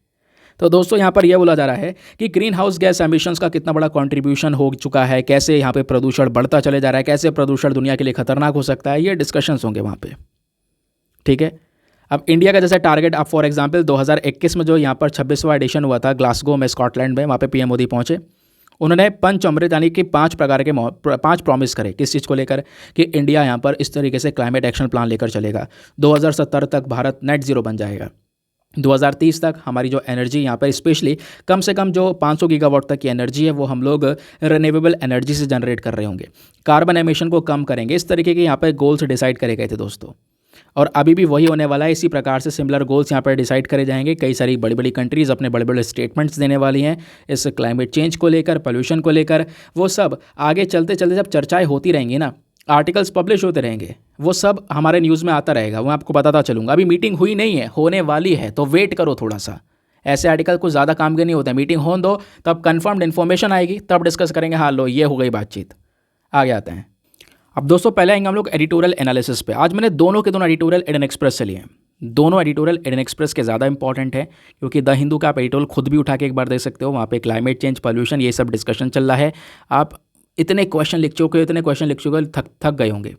तो दोस्तों यहाँ पर यह बोला जा रहा है कि ग्रीन हाउस गैस एमिशंस का कितना बड़ा कंट्रीब्यूशन हो चुका है, कैसे यहाँ पे प्रदूषण बढ़ता चले जा रहा है, कैसे प्रदूषण दुनिया के लिए खतरनाक हो सकता है, ये डिस्कशंस होंगे वहाँ पे। ठीक है, अब इंडिया का जैसे टारगेट, आप फॉर एग्जांपल 2021 में जो यहाँ पर 26वां एडिशन हुआ था ग्लासगो में स्कॉटलैंड में, वहाँ पे पीएम मोदी पहुँचे। उन्होंने पंच अमृत यानी कि 5 प्रकार के 5 प्रॉमिस करे किस चीज़ को लेकर, कि इंडिया यहाँ पर इस तरीके से क्लाइमेट एक्शन प्लान लेकर चलेगा। 2070 तक भारत नेट जीरो बन जाएगा। 2030 तक हमारी जो एनर्जी यहाँ पर स्पेशली कम से कम जो 500 गीगावाट तक की एनर्जी है वो हम लोग रिन्यूएबल एनर्जी से जनरेट कर रहे होंगे। कार्बन एमिशन को कम करेंगे। इस तरीके के यहाँ पर गोल्स डिसाइड करे गए थे दोस्तों, और अभी भी वही होने वाला है। इसी प्रकार से सिमिलर गोल्स यहाँ पर डिसाइड करे जाएंगे। कई सारी बड़ी बड़ी कंट्रीज़ अपने बड़े बड़े स्टेटमेंट्स देने वाली हैं इस क्लाइमेट चेंज को लेकर, पोल्यूशन को लेकर। वो सब आगे चलते चलते जब चर्चाएं होती रहेंगी ना, आर्टिकल्स पब्लिश होते रहेंगे, वो सब हमारे न्यूज़ में आता रहेगा, वो आपको बताता चलूँगा। अभी मीटिंग हुई नहीं है, होने वाली है, तो वेट करो थोड़ा सा। ऐसे आर्टिकल कुछ ज़्यादा काम के नहीं होते हैं, मीटिंग होने दो, तब कन्फर्म्ड इन्फॉर्मेशन आएगी, तब डिस्कस करेंगे। हाँ लो, ये हो गई बातचीत, आगे आते हैं। अब दोस्तों पहले आएंगे हम लोग एडिटोरियल एनालिसिस पे। आज मैंने दोनों के दोनों एडिटोरियल इंडियन एक्सप्रेस से लिए हैं। दोनों एडिटोरियल इंडियन एक्सप्रेस के ज़्यादा इंपॉर्टेंट है, क्योंकि द हिंदू का आप एडिटोरियल खुद भी उठा के एक बार देख सकते हो, वहाँ पे क्लाइमेट चेंज, पोल्यूशन, ये सब डिस्कशन चल रहा है। आप इतने क्वेश्चन लिख चुके हो, थक गए होंगे।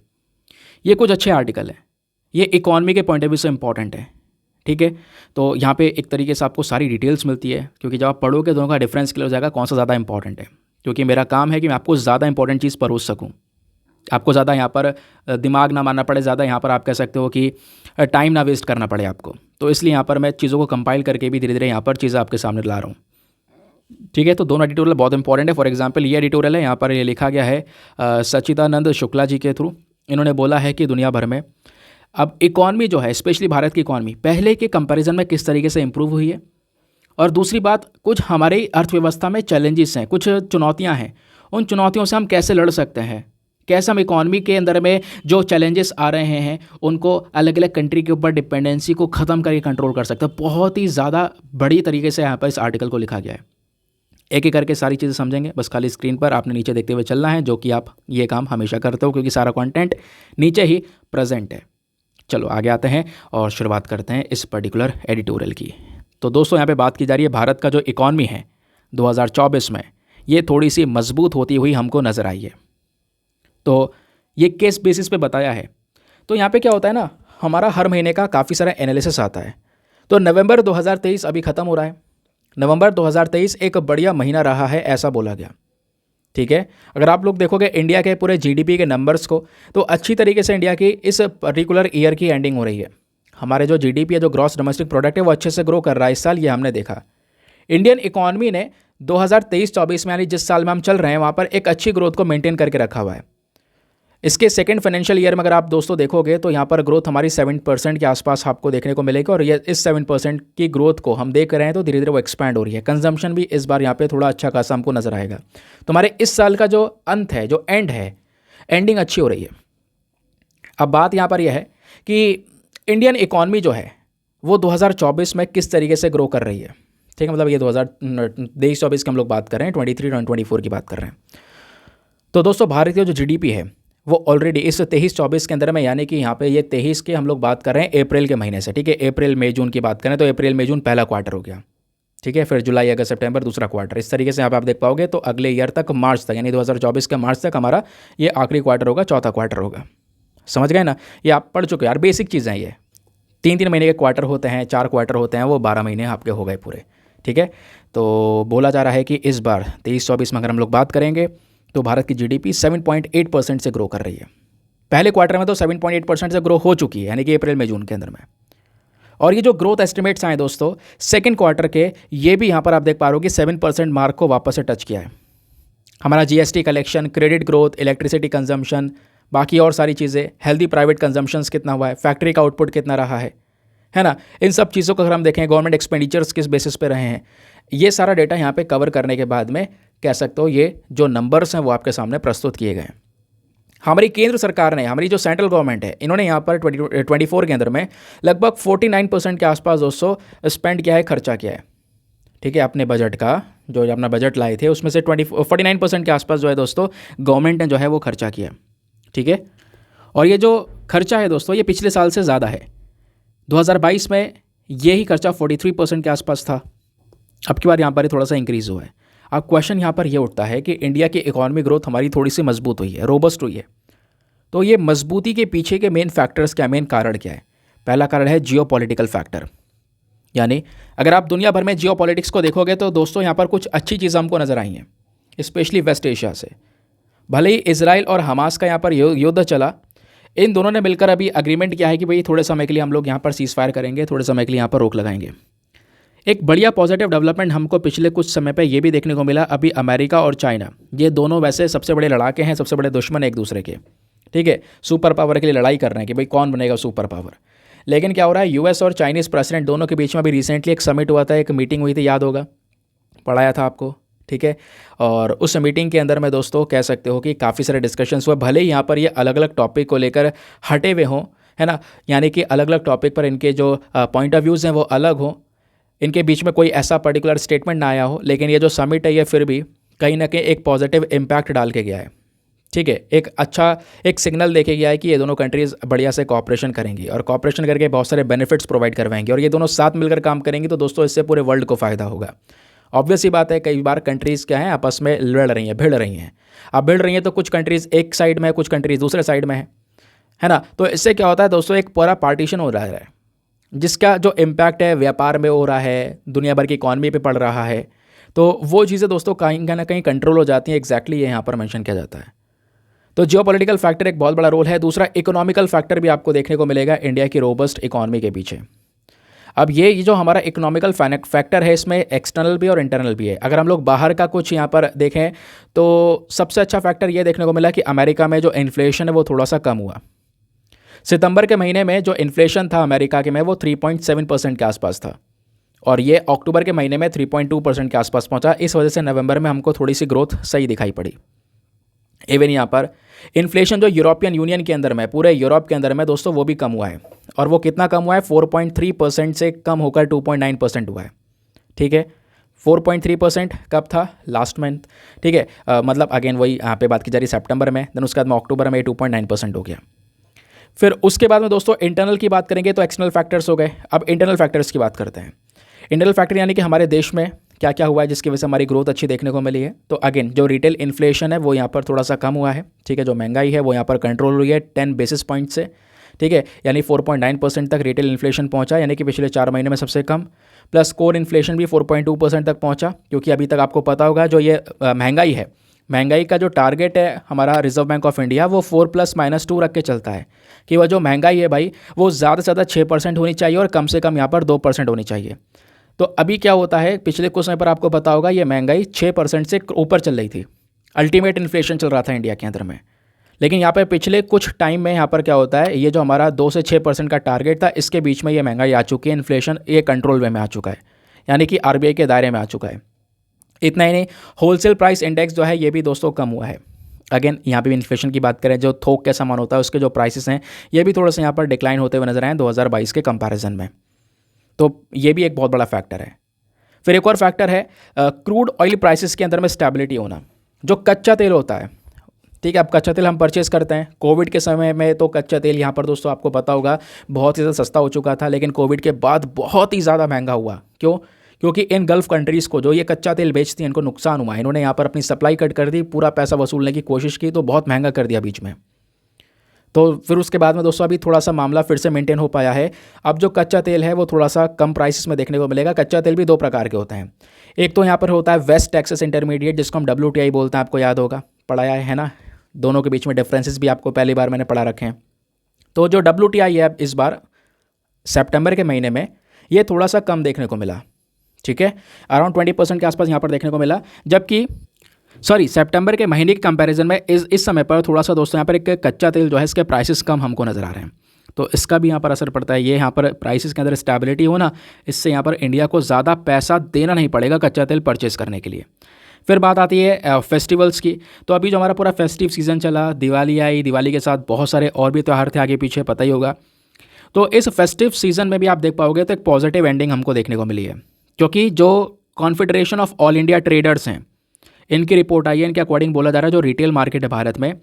ये कुछ अच्छे आर्टिकल हैं, ये इकॉनमी के पॉइंट ऑफ व्यू से इंपॉर्टेंट है। ठीक है, तो यहाँ पे एक तरीके से आपको सारी डिटेल्स मिलती है, क्योंकि जब आप पढ़ोगे दोनों का डिफरेंस क्लियर हो जाएगा कौन सा ज़्यादा इंपॉर्टेंट है। क्योंकि मेरा काम है कि मैं आपको ज़्यादा इंपॉर्टेंट चीज़ परोस सकूँ, आपको ज़्यादा यहाँ पर दिमाग ना मारना पड़े, ज़्यादा यहाँ पर आप कह सकते हो कि टाइम ना वेस्ट करना पड़े आपको। तो इसलिए यहाँ पर मैं चीज़ों को कंपाइल करके भी धीरे धीरे यहाँ पर चीज़ें आपके सामने ला रहा हूँ। ठीक है, तो दोनों एडिटोरियल बहुत इंपॉर्टेंट है। फॉर एग्जांपल ये एडिटोरियल है, यहाँ पर ये लिखा गया है सच्चिदानंद शुक्ला जी के थ्रू। इन्होंने बोला है कि दुनिया भर में अब इकॉनमी जो है, स्पेशली भारत की इकॉनमी पहले के कंपैरिजन में किस तरीके से इंप्रूव हुई है, और दूसरी बात, कुछ हमारी अर्थव्यवस्था में चैलेंजेस हैं, कुछ चुनौतियाँ हैं, उन चुनौतियों से हम कैसे लड़ सकते हैं, कैसे हम इकॉनमी के अंदर में जो चैलेंजेस आ रहे हैं उनको अलग अलग कंट्री के ऊपर डिपेंडेंसी को ख़त्म करके कंट्रोल कर सकते हैं। बहुत ही ज़्यादा बड़ी तरीके से यहाँ पर इस आर्टिकल को लिखा गया है। एक एक करके सारी चीज़ें समझेंगे, बस खाली स्क्रीन पर आपने नीचे देखते हुए चलना है, जो कि आप ये काम हमेशा करते हो, क्योंकि सारा कंटेंट नीचे ही प्रेजेंट है। चलो आगे आते हैं और शुरुआत करते हैं इस पर्टिकुलर एडिटोरियल की। तो दोस्तों यहाँ पे बात की जा रही है भारत का जो इकॉनमी है 2024 में, ये थोड़ी सी मजबूत होती हुई हमको नज़र आई है। तो ये केस बेसिस पे बताया है। तो यहाँ पे क्या होता है ना, हमारा हर महीने का काफ़ी सारा एनालिसिस आता है। तो नवंबर 2023 अभी ख़त्म हो रहा है। नवंबर 2023 एक बढ़िया महीना रहा है, ऐसा बोला गया। ठीक है, अगर आप लोग देखोगे इंडिया के पूरे जीडीपी के नंबर्स को, तो अच्छी तरीके से इंडिया की इस पर्टिकुलर ईयर की एंडिंग हो रही है। हमारे जो जीडीपी है, जो ग्रॉस डोमेस्टिक प्रोडक्ट है, वो अच्छे से ग्रो कर रहा है इस साल, ये हमने देखा। इंडियन इकॉनमी ने 2023-24 में, यानी जिस साल में हम चल रहे हैं, वहाँ पर एक अच्छी ग्रोथ को मेंटेन करके रखा हुआ है। इसके सेकंड फाइनेंशियल ईयर में अगर आप दोस्तों देखोगे तो यहाँ पर ग्रोथ हमारी 7% के आसपास आपको देखने को मिलेगी, और ये इस 7% की ग्रोथ को हम देख रहे हैं तो धीरे धीरे वो एक्सपैंड हो रही है। कंजम्पशन भी इस बार यहाँ पे थोड़ा अच्छा खासा हमको नजर आएगा। तो हमारे इस साल का जो अंत है, जो एंड है, एंडिंग अच्छी हो रही है। अब बात यहाँ पर यह है कि इंडियन इकॉनमी जो है वो 2024 में किस तरीके से ग्रो कर रही है। ठीक है, मतलब ये 2023-24 की हम लोग बात कर रहे हैं, 23 और 24 की बात कर रहे हैं। तो दोस्तों भारत की जो जीडीपी है वो ऑलरेडी इस 23-24 के अंदर में, यानी कि यहाँ पे ये 23 के हम लोग बात कर रहे हैं अप्रैल के महीने से। ठीक है, अप्रैल मई जून की बात करें तो अप्रैल मई जून पहला क्वार्टर हो गया। ठीक है, फिर जुलाई अगस्त सितंबर दूसरा क्वार्टर। इस तरीके से यहाँ पे आप देख पाओगे। तो अगले ईयर तक मार्च तक, यानी 2024 के मार्च तक हमारा ये आखिरी क्वार्टर होगा, चौथा क्वार्टर होगा। समझ गए ना, ये आप पढ़ चुके हो यार, बेसिक चीज़ें हैं ये। 3-3 महीने के क्वार्टर होते हैं, 4 क्वार्टर होते हैं, वो 12 महीने आपके हो गए पूरे। ठीक है, तो बोला जा रहा है कि इस बार 23-24 में अगर हम लोग बात करेंगे तो भारत की जीडीपी 7.8% से ग्रो कर रही है। पहले क्वार्टर में तो 7.8% से ग्रो हो चुकी है, यानी कि अप्रैल मई जून के अंदर में। और ये जो ग्रोथ एस्टिमेट्स आए दोस्तों सेकंड क्वार्टर के, ये भी यहाँ पर आप देख पा रहे हो कि 7% मार्क को वापस से टच किया है। हमारा GST collection, credit growth, electricity consumption, बाकी और सारी चीज़ें, हेल्दी प्राइवेट कंजम्पशंस कितना हुआ है, फैक्ट्री का आउटपुट कितना रहा है ना, इन सब चीज़ों को अगर हम देखें, गवर्नमेंट एक्सपेंडिचर्स किस बेसिस पे रहे हैं, ये सारा डेटा यहाँ पे कवर करने के बाद में कह सकते हो ये जो नंबर्स हैं वो आपके सामने प्रस्तुत किए गए हैं। हमारी केंद्र सरकार ने, हमारी जो सेंट्रल गवर्नमेंट है, इन्होंने यहाँ पर 2024 के अंदर में लगभग 49% के आसपास दोस्तों स्पेंड किया है, खर्चा किया है। ठीक है, अपने बजट का जो अपना बजट लाए थे उसमें से 49% के आसपास जो है दोस्तों गवर्नमेंट ने जो है वो खर्चा किया। ठीक है, और ये जो खर्चा है दोस्तों ये पिछले साल से ज़्यादा है। 2022 में यही खर्चा 43% के आसपास था, अब की बार यहाँ पर थोड़ा सा इंक्रीज़ हुआ है। अब क्वेश्चन यहाँ पर ये उठता है कि इंडिया की इकोनॉमी ग्रोथ हमारी थोड़ी सी मजबूत हुई है, रोबस्ट हुई है, तो ये मजबूती के पीछे के मेन फैक्टर्स क्या, मेन कारण क्या है। पहला कारण है जियोपॉलिटिकल फैक्टर, यानी अगर आप दुनिया भर में जियोपॉलिटिक्स को देखोगे तो दोस्तों यहाँ पर कुछ अच्छी चीज़ें हमको नज़र आई हैं, स्पेशली वेस्ट एशिया से। भले ही इजराइल और हमास का यहाँ पर युद्ध चला, इन दोनों ने मिलकर अभी अग्रीमेंट किया है कि भाई थोड़े समय के लिए हम लोग यहाँ पर सीज फायर करेंगे, थोड़े समय के लिए यहाँ पर रोक लगाएंगे। एक बढ़िया पॉजिटिव डेवलपमेंट हमको पिछले कुछ समय पे ये भी देखने को मिला, अभी अमेरिका और चाइना, ये दोनों वैसे सबसे बड़े लड़ाके हैं, सबसे बड़े दुश्मन एक दूसरे के। ठीक है, सुपर पावर के लिए लड़ाई कर रहे हैं कि भाई कौन बनेगा सुपर पावर। लेकिन क्या हो रहा है, यूएस और चाइनीज़ प्रेसिडेंट दोनों के बीच में अभी रिसेंटली एक समिट हुआ था, एक मीटिंग हुई थी, याद होगा, पढ़ाया था आपको। ठीक है, और उस मीटिंग के अंदर में दोस्तों कह सकते हो कि काफ़ी सारे डिस्कशंस हुए, भले ही यहाँ पर ये अलग अलग टॉपिक को लेकर हटे हुए हों, है ना, यानी कि अलग अलग टॉपिक पर इनके जो पॉइंट ऑफ व्यूज़ हैं वो अलग हों, इनके बीच में कोई ऐसा पर्टिकुलर स्टेटमेंट ना आया हो, लेकिन ये जो समिट है ये फिर भी कहीं ना कहीं एक पॉजिटिव इम्पैक्ट डाल के गया है। ठीक है, एक अच्छा एक सिग्नल देके गया है कि ये दोनों कंट्रीज़ बढ़िया से कॉपरेशन करेंगी और कॉपरेशन करके बहुत सारे बेनिफिट्स प्रोवाइड करवाएंगे, और ये दोनों साथ मिलकर काम करेंगी तो दोस्तों इससे पूरे वर्ल्ड को फ़ायदा होगा। ऑब्वियस ही बात है, कई बार कंट्रीज़ क्या है आपस में लड़ रही हैं, भिड़ रही हैं। अब भिड़ रही हैं तो कुछ कंट्रीज़ एक साइड में है, कुछ कंट्रीज़ दूसरे साइड में है ना, तो इससे क्या होता है दोस्तों, एक पूरा पार्टीशन हो रहा है जिसका जो इम्पैक्ट है व्यापार में हो रहा है, दुनिया भर की इकॉनमी पे पड़ रहा है, तो वो चीज़ें दोस्तों कहीं ना कहीं कंट्रोल हो जाती हैं। एग्जैक्टली ये यहाँ पर मेंशन किया जाता है। तो जियोपॉलिटिकल फैक्टर एक बहुत बड़ा रोल है। दूसरा इकोनॉमिकल फैक्टर भी आपको देखने को मिलेगा इंडिया की रोबस्ट इकॉनमी के पीछे। अब ये जो हमारा इकोनॉमिकल फैक्टर है इसमें एक्सटर्नल भी और इंटरनल भी है। अगर हम लोग बाहर का कुछ यहाँ पर देखें तो सबसे अच्छा फैक्टर ये देखने को मिला कि अमेरिका में जो इन्फ्लेशन है वो थोड़ा सा कम हुआ। सितंबर के महीने में जो इन्फ्लेशन था अमेरिका के में वो 3.7% के आसपास था, और ये अक्टूबर के महीने में 3.2% के आसपास पहुंचा। इस वजह से नवंबर में हमको थोड़ी सी ग्रोथ सही दिखाई पड़ी। इवन यहाँ पर इन्फ्लेशन जो यूरोपियन यूनियन के अंदर में, पूरे यूरोप के अंदर में दोस्तों, वो भी कम हुआ है, और वो कितना कम हुआ है, 4.3% से कम होकर 2.9% हुआ है। ठीक है, 4.3% कब था, लास्ट मंथ। ठीक है, मतलब अगेन वही यहाँ पे बात की जा रही सितंबर में, देन उसके बाद में अक्टूबर में 2.9% हो गया। फिर उसके बाद में दोस्तों इंटरनल की बात करेंगे तो एक्सटर्नल फैक्टर्स हो गए। अब इंटरनल फैक्टर्स की बात करते हैं। इंटरनल फैक्टर यानी कि हमारे देश में क्या क्या हुआ है जिसकी वजह से हमारी ग्रोथ अच्छी देखने को मिली है। तो अगेन जो रिटेल इन्फ्लेशन है वो यहाँ पर थोड़ा सा कम हुआ है। ठीक है, जो महंगाई है वो यहाँ पर कंट्रोल हुई है 10 बेसिस पॉइंट से। ठीक है, यानी 4.9% तक रिटेल इन्फ्लेशन पहुँचा, यानी कि पिछले 4 महीने में सबसे कम। प्लस कोर इन्फ्लेशन भी 4.2% तक पहुँचा, क्योंकि अभी तक आपको पता होगा जो ये महंगाई है, महंगाई का जो टारगेट है हमारा रिजर्व बैंक ऑफ इंडिया वो 4+-2 रख के चलता है कि वह जो महंगाई है भाई वो ज़्यादा से ज़्यादा 6% होनी चाहिए और कम से कम यहाँ पर 2% होनी चाहिए। तो अभी क्या होता है, पिछले कुछ समय पर आपको पता होगा ये महंगाई 6% से ऊपर चल रही थी, अल्टीमेट इन्फ्लेशन चल रहा था इंडिया के अंदर में। लेकिन यहाँ पर पिछले कुछ टाइम में यहाँ पर क्या होता है, ये जो हमारा 2 से 6% का टारगेट था इसके बीच में ये महंगाई आ चुकी है, इन्फ्लेशन ये कंट्रोल वे में आ चुका है, यानी कि आरबीआई के दायरे में आ चुका है। इतना ही नहीं, होलसेल प्राइस इंडेक्स जो है ये भी दोस्तों कम हुआ है। अगेन यहाँ पे भी इन्फ्लेशन की बात करें, जो थोक का सामान होता है उसके जो प्राइसेस हैं ये भी थोड़ा सा यहाँ पर डिक्लाइन होते हुए नजर आए 2022 के कंपैरिजन में। तो ये भी एक बहुत बड़ा फैक्टर है। फिर एक और फैक्टर है क्रूड ऑयल प्राइसेस के अंदर में स्टेबिलिटी होना। जो कच्चा तेल होता है, ठीक है, अब कच्चा तेल हम परचेज़ करते हैं। कोविड के समय में तो कच्चा तेल यहाँ पर दोस्तों आपको पता होगा बहुत ही ज़्यादा सस्ता हो चुका था, लेकिन कोविड के बाद बहुत ही ज़्यादा महंगा हुआ। क्यों? क्योंकि इन गल्फ़ कंट्रीज़ को जो ये कच्चा तेल बेचती हैं इनको नुकसान हुआ। इन्होंने यहाँ पर अपनी सप्लाई कट कर दी, पूरा पैसा वसूलने की कोशिश की, तो बहुत महंगा कर दिया बीच में। तो फिर उसके बाद में दोस्तों अभी थोड़ा सा मामला फिर से मेंटेन हो पाया है। अब जो कच्चा तेल है वो थोड़ा सा कम प्राइसेस में देखने को मिलेगा। कच्चा तेल भी दो प्रकार के होते हैं। एक तो यहाँ पर होता है वेस्ट टेक्सास इंटरमीडिएट, जिसको हम WTI बोलते हैं, आपको याद होगा, पढ़ाया है ना। दोनों के बीच में डिफरेंसेस भी आपको पहली बार मैंने पढ़ा रखे हैं। तो जो WTI है इस बार सितंबर के महीने में ये थोड़ा सा कम देखने को मिला, ठीक है, अराउंड 20% के आसपास यहाँ पर देखने को मिला। जबकि सितंबर के महीने के कंपैरिजन में इस समय पर थोड़ा सा दोस्तों यहाँ पर एक कच्चा तेल जो है इसके प्राइसेस कम हमको नज़र आ रहे हैं। तो इसका भी यहाँ पर असर पड़ता है। ये यहाँ पर प्राइसेस के अंदर स्टेबिलिटी होना, इससे यहाँ पर इंडिया को ज़्यादा पैसा देना नहीं पड़ेगा कच्चा तेल परचेज़ करने के लिए। फिर बात आती है फेस्टिवल्स की। तो अभी जो हमारा पूरा फेस्टिव सीज़न चला, दिवाली आई, दिवाली के साथ बहुत सारे और भी त्यौहार थे आगे पीछे, पता ही होगा। तो इस फेस्टिव सीज़न में भी आप देख पाओगे तो एक पॉजिटिव एंडिंग हमको देखने को मिली है, क्योंकि जो confederation of all India traders हैं, इनकी रिपोर्ट आई है। इनके अकॉर्डिंग बोला जा रहा है जो रिटेल मार्केट है भारत में,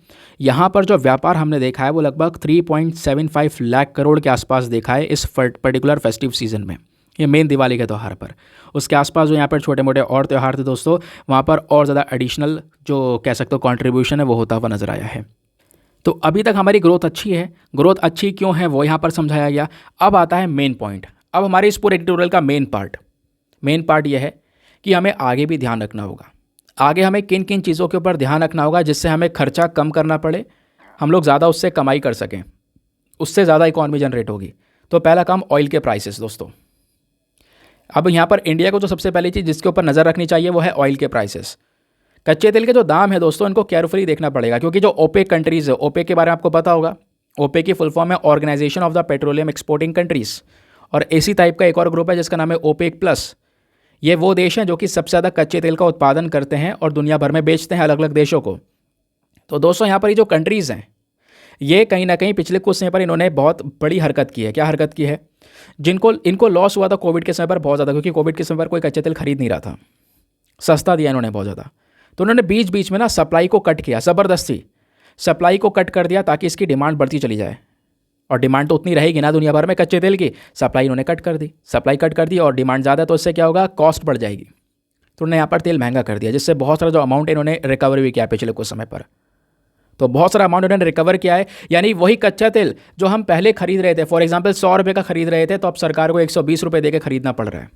यहाँ पर जो व्यापार हमने देखा है वो लगभग 3.75 लाख करोड़ के आसपास देखा है इस पर्टिकुलर फेस्टिव सीज़न में, ये मेन दिवाली के त्यौहार पर। उसके आसपास जो यहाँ पर छोटे मोटे और त्यौहार थे दोस्तों, वहाँ पर और ज़्यादा एडिशनल जो कह सकते हो कंट्रीब्यूशन है वो होता हुआ नज़र आया है। तो अभी तक हमारी ग्रोथ अच्छी है। ग्रोथ अच्छी क्यों है वो यहाँ पर समझाया गया। अब आता है मेन पॉइंट। अब हमारे इस पूरे एडिटोरियल का मेन पार्ट यह है कि हमें आगे भी ध्यान रखना होगा। आगे हमें किन किन चीज़ों के ऊपर ध्यान रखना होगा जिससे हमें खर्चा कम करना पड़े, हम लोग ज़्यादा उससे कमाई कर सकें, उससे ज़्यादा इकॉनमी जनरेट होगी। तो पहला काम ऑयल के प्राइसेस दोस्तों। अब यहाँ पर इंडिया को जो सबसे पहली चीज़ जिसके ऊपर नज़र रखनी चाहिए वो है ऑयल के प्राइसेस। कच्चे तेल के जो दाम है दोस्तों इनको केयरफुली देखना पड़ेगा, क्योंकि जो ओपेक कंट्रीज़ है, ओपेक के बारे में आपको पता होगा, ओपेक की फुल फॉर्म है organisation of the petroleum exporting countries, और इसी टाइप का एक और ग्रुप है जिसका नाम है ओपेक प्लस। ये वो देश हैं जो कि सबसे ज़्यादा कच्चे तेल का उत्पादन करते हैं और दुनिया भर में बेचते हैं अलग अलग देशों को। तो दोस्तों यहाँ पर ये जो कंट्रीज़ हैं ये कहीं ना कहीं पिछले कुछ समय पर इन्होंने बहुत बड़ी हरकत की है। क्या हरकत की है? इनको लॉस हुआ था कोविड के समय पर बहुत ज़्यादा, क्योंकि कोविड के समय पर कोई कच्चा तेल खरीद नहीं रहा था, सस्ता दिया इन्होंने बहुत ज़्यादा। तो उन्होंने बीच बीच में ना सप्लाई को कट किया, ज़बरदस्ती सप्लाई को कट कर दिया ताकि इसकी डिमांड बढ़ती चली जाए। और डिमांड तो उतनी रहेगी ना दुनिया भर में कच्चे तेल की, सप्लाई इन्होंने कट कर दी, सप्लाई कट कर दी और डिमांड ज़्यादा, तो इससे क्या होगा, कॉस्ट बढ़ जाएगी। तो उन्होंने यहाँ पर तेल महंगा कर दिया, जिससे बहुत सारा जो अमाउंट इन्होंने रिकवर भी किया पिछले कुछ समय पर। तो बहुत सारा अमाउंट इन्होंने रिकवर किया है, यानी वही कच्चा तेल जो हम पहले खरीद रहे थे, फॉर एग्जाम्पल 100 रुपये का खरीद रहे थे, तो अब सरकार को 120 रुपये दे के खरीदना पड़ रहा है।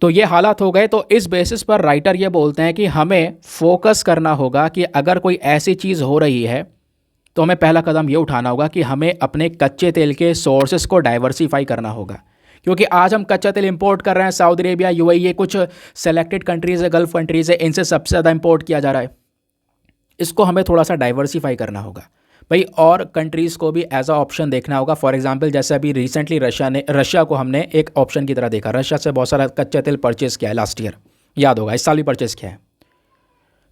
तो ये हालात हो गए। तो इस बेसिस पर राइटर ये बोलते हैं कि हमें फोकस करना होगा कि अगर कोई ऐसी चीज़ हो रही है तो हमें पहला कदम ये उठाना होगा कि हमें अपने कच्चे तेल के सोर्सेस को डाइवर्सिफाई करना होगा। क्योंकि आज हम कच्चा तेल इंपोर्ट कर रहे हैं, सऊदी अरेबिया, UAE, ये कुछ सेलेक्टेड कंट्रीज़ है, गल्फ कंट्रीज़ है, इनसे सबसे ज़्यादा इंपोर्ट किया जा रहा है। इसको हमें थोड़ा सा डाइवर्सिफाई करना होगा भाई, और कंट्रीज़ को भी एज अ ऑप्शन देखना होगा। फॉर एग्जांपल जैसे अभी रिसेंटली रशिया को हमने एक ऑप्शन की तरह देखा, रशिया से बहुत सारा कच्चा तेल परचेज़ किया है लास्ट ईयर, याद होगा, इस साल भी परचेज़ किया है।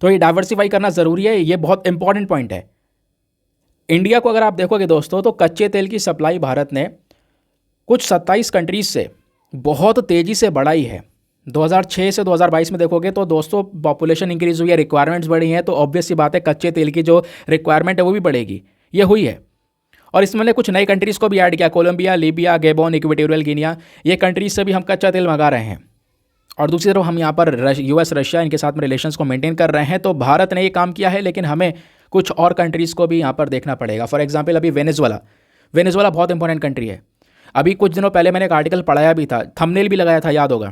तो ये डाइवर्सिफाई करना ज़रूरी है, ये बहुत इंपॉर्टेंट पॉइंट है। इंडिया को अगर आप देखोगे दोस्तों तो कच्चे तेल की सप्लाई भारत ने कुछ 27 कंट्रीज़ से बहुत तेज़ी से बढ़ाई है। 2006 से 2022 में देखोगे तो दोस्तों पॉपुलेशन इंक्रीज़ हुई है, रिक्वायरमेंट्स बढ़ी हैं, तो ऑब्वियस सी बात है कच्चे तेल की जो रिक्वायरमेंट है वो भी बढ़ेगी, ये हुई है। और इसमें कुछ नई कंट्रीज़ को भी ऐड किया, Colombia, Libya, Gabon, Equatorial Guinea, ये कंट्रीज से भी हम कच्चा तेल मंगा रहे हैं। और दूसरी तरफ हम यहाँ पर US, रशिया, इनके साथ में रिलेशंस को मेंटेन कर रहे हैं। तो भारत ने ये काम किया है, लेकिन हमें कुछ और कंट्रीज़ को भी यहाँ पर देखना पड़ेगा। फॉर एग्जांपल अभी वेनेजुएला बहुत इंपॉर्टेंट कंट्री है। अभी कुछ दिनों पहले मैंने एक आर्टिकल पढ़ाया भी था, थंबनेल भी लगाया था, याद होगा,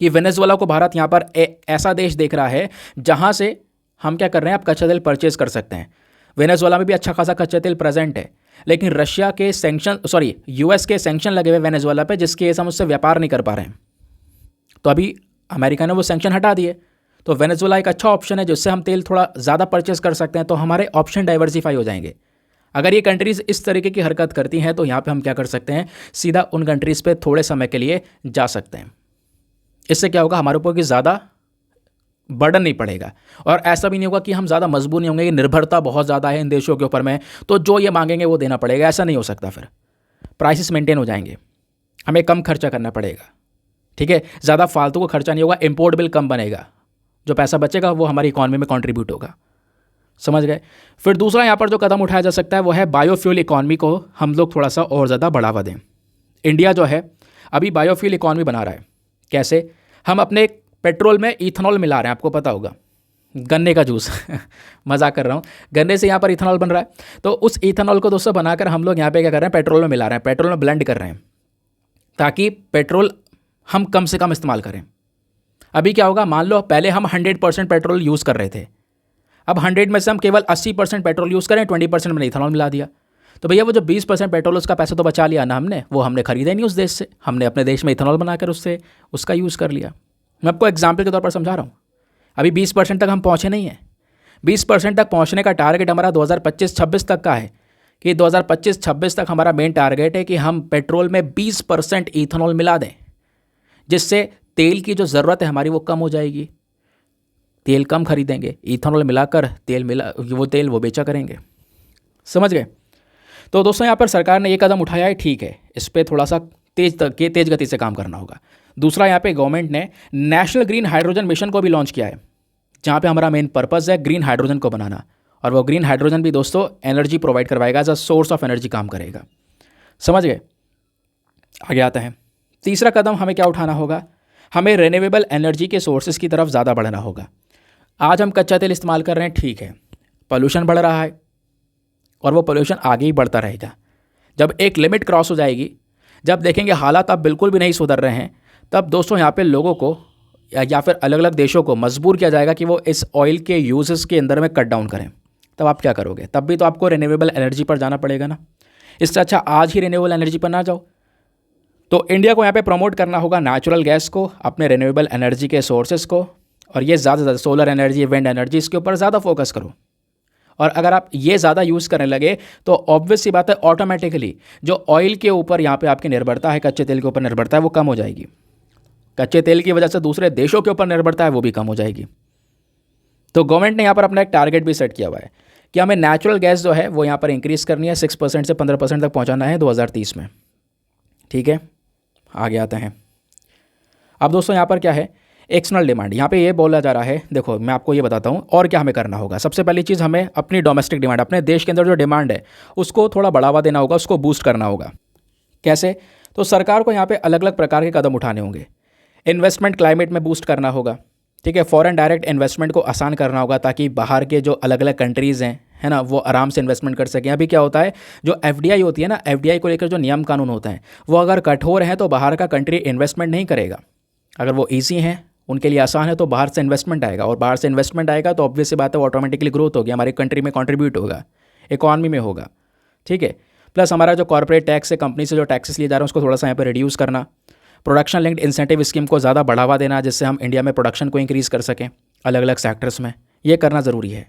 कि वेनेजुएला को भारत यहाँ पर ऐसा देश देख रहा है जहाँ से हम क्या कर रहे हैं, आप कच्चा तेल परचेज कर सकते हैं। वेनेजुएला में भी अच्छा खासा कच्चा तेल प्रेजेंट है, लेकिन US के सैंक्शन लगे हुए वेनेजुएला पे, जिसकी वजह से हम उससे व्यापार नहीं कर पा रहे हैं। तो अभी अमेरिका ने वो सैंक्शन हटा दिए, तो वेनेजुएला एक अच्छा ऑप्शन है जिससे हम तेल थोड़ा ज़्यादा परचेस कर सकते हैं। तो हमारे ऑप्शन डाइवर्सिफाई हो जाएंगे। अगर ये कंट्रीज़ इस तरीके की हरकत करती हैं तो यहाँ पे हम क्या कर सकते हैं, सीधा उन कंट्रीज़ पे थोड़े समय के लिए जा सकते हैं। इससे क्या होगा, हमारे ऊपर की ज़्यादा बर्डन नहीं पड़ेगा, और ऐसा भी नहीं होगा कि हम ज़्यादा मजबूर नहीं होंगे कि निर्भरता बहुत ज़्यादा है इन देशों के ऊपर में, तो जो ये मांगेंगे वो देना पड़ेगा, ऐसा नहीं हो सकता। फिर प्राइसेस मेंटेन हो जाएंगे। हमें कम खर्चा करना पड़ेगा, ठीक है, ज़्यादा फालतू को खर्चा नहीं होगा, इम्पोर्ट बिल कम बनेगा, जो पैसा बचेगा वो हमारी इकॉनमी में कंट्रीब्यूट होगा। समझ गए। फिर दूसरा यहाँ पर जो कदम उठाया जा सकता है वो है बायोफ्यूल इकॉनमी को हम लोग थोड़ा सा और ज़्यादा बढ़ावा दें। इंडिया जो है अभी बायोफ्यूल इकॉनमी बना रहा है। कैसे? हम अपने पेट्रोल में इथेनॉल मिला रहे हैं, आपको पता होगा, गन्ने का जूस मजाक कर रहा हूँ, गन्ने से यहाँ पर इथेनॉल बन रहा है। तो उस इथेनॉल को दोस्तों बनाकर हम लोग यहाँ पे क्या कर रहे हैं, पेट्रोल में मिला रहे हैं, पेट्रोल में ब्लेंड कर रहे हैं, ताकि पेट्रोल हम कम से कम इस्तेमाल करें। अभी क्या होगा, मान लो पहले हम 100% पेट्रोल यूज़ कर रहे थे, अब 100 में से हम केवल 80% पेट्रोल यूज़ करें, 20% में इथेनॉल मिला दिया, तो भैया वो जो 20% पेट्रोल उसका पैसा तो बचा लिया ना वो हमने खरीदा ही नहीं उस देश से, हमने अपने देश में इथेनॉल बनाकर उससे उसका यूज़ कर लिया। मैं आपको एग्जाम्पल के तौर पर समझा रहा हूँ। अभी 20% तक हम पहुँचे नहीं हैं। 20% तक पहुँचने का टारगेट हमारा 2025-26 तक का है, कि 2025-26 तक हमारा मेन टारगेट है कि हम पेट्रोल में 20% इथेनॉल मिला दें, जिससे तेल की जो ज़रूरत है हमारी वो कम हो जाएगी, तेल कम खरीदेंगे, इथेनॉल मिलाकर तेल वो बेचा करेंगे। समझ गए। तो दोस्तों यहाँ पर सरकार ने ये कदम उठाया है, ठीक है, इस पर थोड़ा सा तेज गति से काम करना होगा। दूसरा, यहाँ पे गवर्नमेंट ने नेशनल ग्रीन हाइड्रोजन मिशन को भी लॉन्च किया है, जहाँ पे हमारा मेन पर्पज़ है ग्रीन हाइड्रोजन को बनाना, और वो ग्रीन हाइड्रोजन भी दोस्तों एनर्जी प्रोवाइड करवाएगा, as a source of energy काम करेगा। समझ गए। आगे आता है तीसरा कदम, हमें क्या उठाना होगा, हमें रिन्यूएबल एनर्जी के सोर्सेज की तरफ ज़्यादा बढ़ना होगा। आज हम कच्चा तेल इस्तेमाल कर रहे हैं, ठीक है, पोल्यूशन बढ़ रहा है और वो पोल्यूशन आगे ही बढ़ता रहेगा। जब एक लिमिट क्रॉस हो जाएगी, जब देखेंगे हालात अब बिल्कुल भी नहीं सुधर रहे हैं, तब दोस्तों यहाँ पे लोगों को या फिर अलग अलग देशों को मजबूर किया जाएगा कि वो इस ऑयल के यूजेस के अंदर में कट डाउन करें। तब आप क्या करोगे? तब भी तो आपको रिन्यूएबल एनर्जी पर जाना पड़ेगा ना। इससे अच्छा आज ही रिन्यूएबल एनर्जी पर ना जाओ। तो इंडिया को यहाँ पे प्रमोट करना होगा नेचुरल गैस को, अपने रिन्यूएबल एनर्जी के सोर्सेज को, और ये ज़्यादा से ज़्यादा सोलर एनर्जी, विंड एनर्जी, इसके ऊपर ज़्यादा फोकस करो। और अगर आप ये ज़्यादा यूज़ करने लगे तो ऑब्वियस सी बात है, ऑटोमेटिकली जो ऑयल के ऊपर यहाँ पे आपकी निर्भरता है, कच्चे तेल के ऊपर निर्भरता है, वो कम हो जाएगी। कच्चे तेल की वजह से दूसरे देशों के ऊपर निर्भरता है, वो भी कम हो जाएगी। तो गवर्नमेंट ने यहाँ पर अपना एक टारगेट भी सेट किया हुआ है कि हमें नेचुरल गैस जो है वो यहाँ पर इंक्रीज़ करनी है, 6% से 15% तक पहुँचाना है 2030 में। ठीक है, आगे आते हैं। अब दोस्तों यहाँ पर क्या है, एक्सटर्नल डिमांड। यहाँ पे ये बोला जा रहा है, देखो मैं आपको ये बताता हूँ और क्या हमें करना होगा। सबसे पहली चीज़, हमें अपनी डोमेस्टिक डिमांड, अपने देश के अंदर जो डिमांड है उसको थोड़ा बढ़ावा देना होगा, उसको बूस्ट करना होगा। कैसे? तो सरकार को यहाँ पे अलग अलग प्रकार के कदम उठाने होंगे। इन्वेस्टमेंट क्लाइमेट में बूस्ट करना होगा, ठीक है, फॉरेन डायरेक्ट इन्वेस्टमेंट को आसान करना होगा, ताकि बाहर के जो अलग अलग कंट्रीज़ हैं, है ना, वो आराम से इन्वेस्टमेंट कर सकें। अभी क्या होता है, जो एफडीआई होती है ना, एफडीआई को लेकर जो नियम कानून होते हैं वो अगर कठोर हैं तो बाहर का कंट्री इन्वेस्टमेंट नहीं करेगा। अगर वो ईजी हैं, उनके लिए आसान है, तो बाहर से इन्वेस्टमेंट आएगा, और बाहर से इन्वेस्टमेंट आएगा तो ऑब्वियस सी बात है, ऑटोमेटिकली ग्रोथ होगी, हमारी कंट्री में कंट्रीब्यूट होगा, इकॉनमी में होगा। ठीक है, प्लस हमारा जो कॉर्पोरेट टैक्स है, कंपनी से जो टैक्सेस लिए जा रहे हैं उसको थोड़ा सा यहाँ पर रिड्यूस करना, प्रोडक्शन लिंक्ड इंसेंटिव स्कीम को ज़्यादा बढ़ावा देना, जिससे हम इंडिया में प्रोडक्शन को इंक्रीज़ कर सकें अलग अलग सेक्टर्स में, ये करना ज़रूरी है।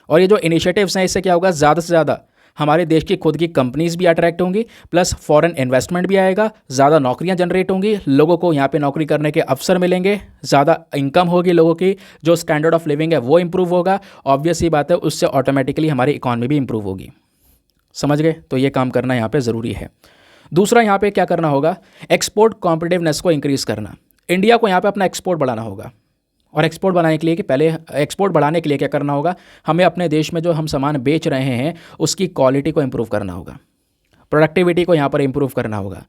और ये जो इनिशिएटिव्स हैं, इससे क्या होगा, ज़्यादा से ज़्यादा हमारे देश की खुद की कंपनीज़ भी अट्रैक्ट होंगी, प्लस फॉरेन इन्वेस्टमेंट भी आएगा, ज़्यादा नौकरियां जनरेट होंगी, लोगों को यहाँ पे नौकरी करने के अवसर मिलेंगे, ज़्यादा इनकम होगी लोगों की, जो स्टैंडर्ड ऑफ लिविंग है वो इंप्रूव होगा। ऑब्वियस ही बात है, उससे ऑटोमेटिकली हमारी इकॉनमी भी इंप्रूव होगी। समझ गए। तो ये काम करना यहाँ पर ज़रूरी है। दूसरा यहाँ पे क्या करना होगा, एक्सपोर्ट कॉम्पिटिटिवनेस को इंक्रीज़ करना। इंडिया को यहाँ पे अपना एक्सपोर्ट बढ़ाना होगा, और एक्सपोर्ट बढ़ाने के लिए एक्सपोर्ट बढ़ाने के लिए क्या करना होगा, हमें अपने देश में जो हम सामान बेच रहे हैं उसकी क्वालिटी को इंप्रूव करना होगा, प्रोडक्टिविटी को यहाँ पर इंप्रूव करना होगा।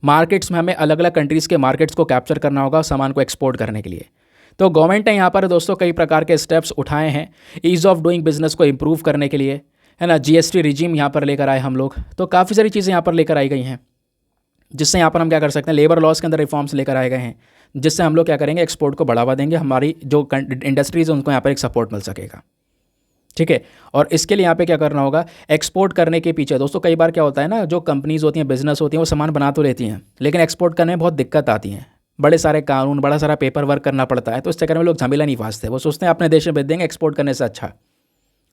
मार्केट्स में हमें अलग अलग कंट्रीज़ के मार्केट्स को कैप्चर करना होगा सामान को एक्सपोर्ट करने के लिए। तो गवर्नमेंट ने यहाँ पर दोस्तों कई प्रकार के स्टेप्स उठाए हैं ईज़ ऑफ डूइंग बिजनेस को इंप्रूव करने के लिए, है ना। जीएसटी रिजीम यहाँ पर लेकर आए हम लोग, तो काफ़ी सारी चीज़ें यहाँ पर लेकर आई गई हैं, जिससे यहाँ पर हम क्या कर सकते हैं, लेबर लॉज के अंदर रिफॉर्म्स लेकर आए गए हैं, जिससे हम लोग क्या करेंगे, एक्सपोर्ट को बढ़ावा देंगे, हमारी जो इंडस्ट्रीज़ हैं उनको यहाँ पर एक सपोर्ट मिल सकेगा। ठीक है, और इसके लिए यहाँ पे क्या करना होगा, एक्सपोर्ट करने के पीछे दोस्तों कई बार क्या होता है ना, जो कंपनीज़ होती हैं, बिजनेस होती हैं, वो सामान बना तो लेती हैं, लेकिन एक्सपोर्ट करने में बहुत दिक्कत आती है, बड़े सारे कानून, बड़ा सारा पेपर वर्क करना पड़ता है, तो इस चक्कर में लोग झमेला नहीं फांसते, वो सोचते हैं अपने देश में बेच देंगे एक्सपोर्ट करने से अच्छा।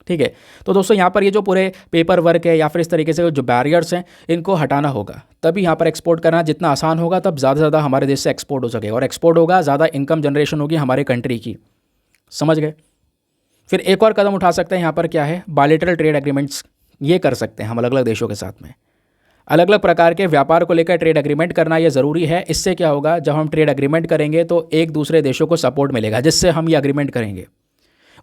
ठीक है, तो दोस्तों यहाँ पर ये जो पूरे पेपर वर्क है या फिर इस तरीके से जो बैरियर्स हैं इनको हटाना होगा, तभी यहाँ पर एक्सपोर्ट करना जितना आसान होगा तब ज़्यादा से ज़्यादा हमारे देश से एक्सपोर्ट हो सकेगा, और एक्सपोर्ट होगा ज़्यादा इनकम जनरेशन होगी हमारे कंट्री की। समझ गए। फिर एक और कदम उठा सकते हैं यहाँ पर, क्या है, बायलैटरल ट्रेड एग्रीमेंट्स, ये कर सकते हैं हम अलग अलग देशों के साथ में। अलग अलग प्रकार के व्यापार को लेकर ट्रेड एग्रीमेंट करना ये ज़रूरी है। इससे क्या होगा, जब हम ट्रेड एग्रीमेंट करेंगे तो एक दूसरे देशों को सपोर्ट मिलेगा, जिससे हम ये एग्रीमेंट करेंगे।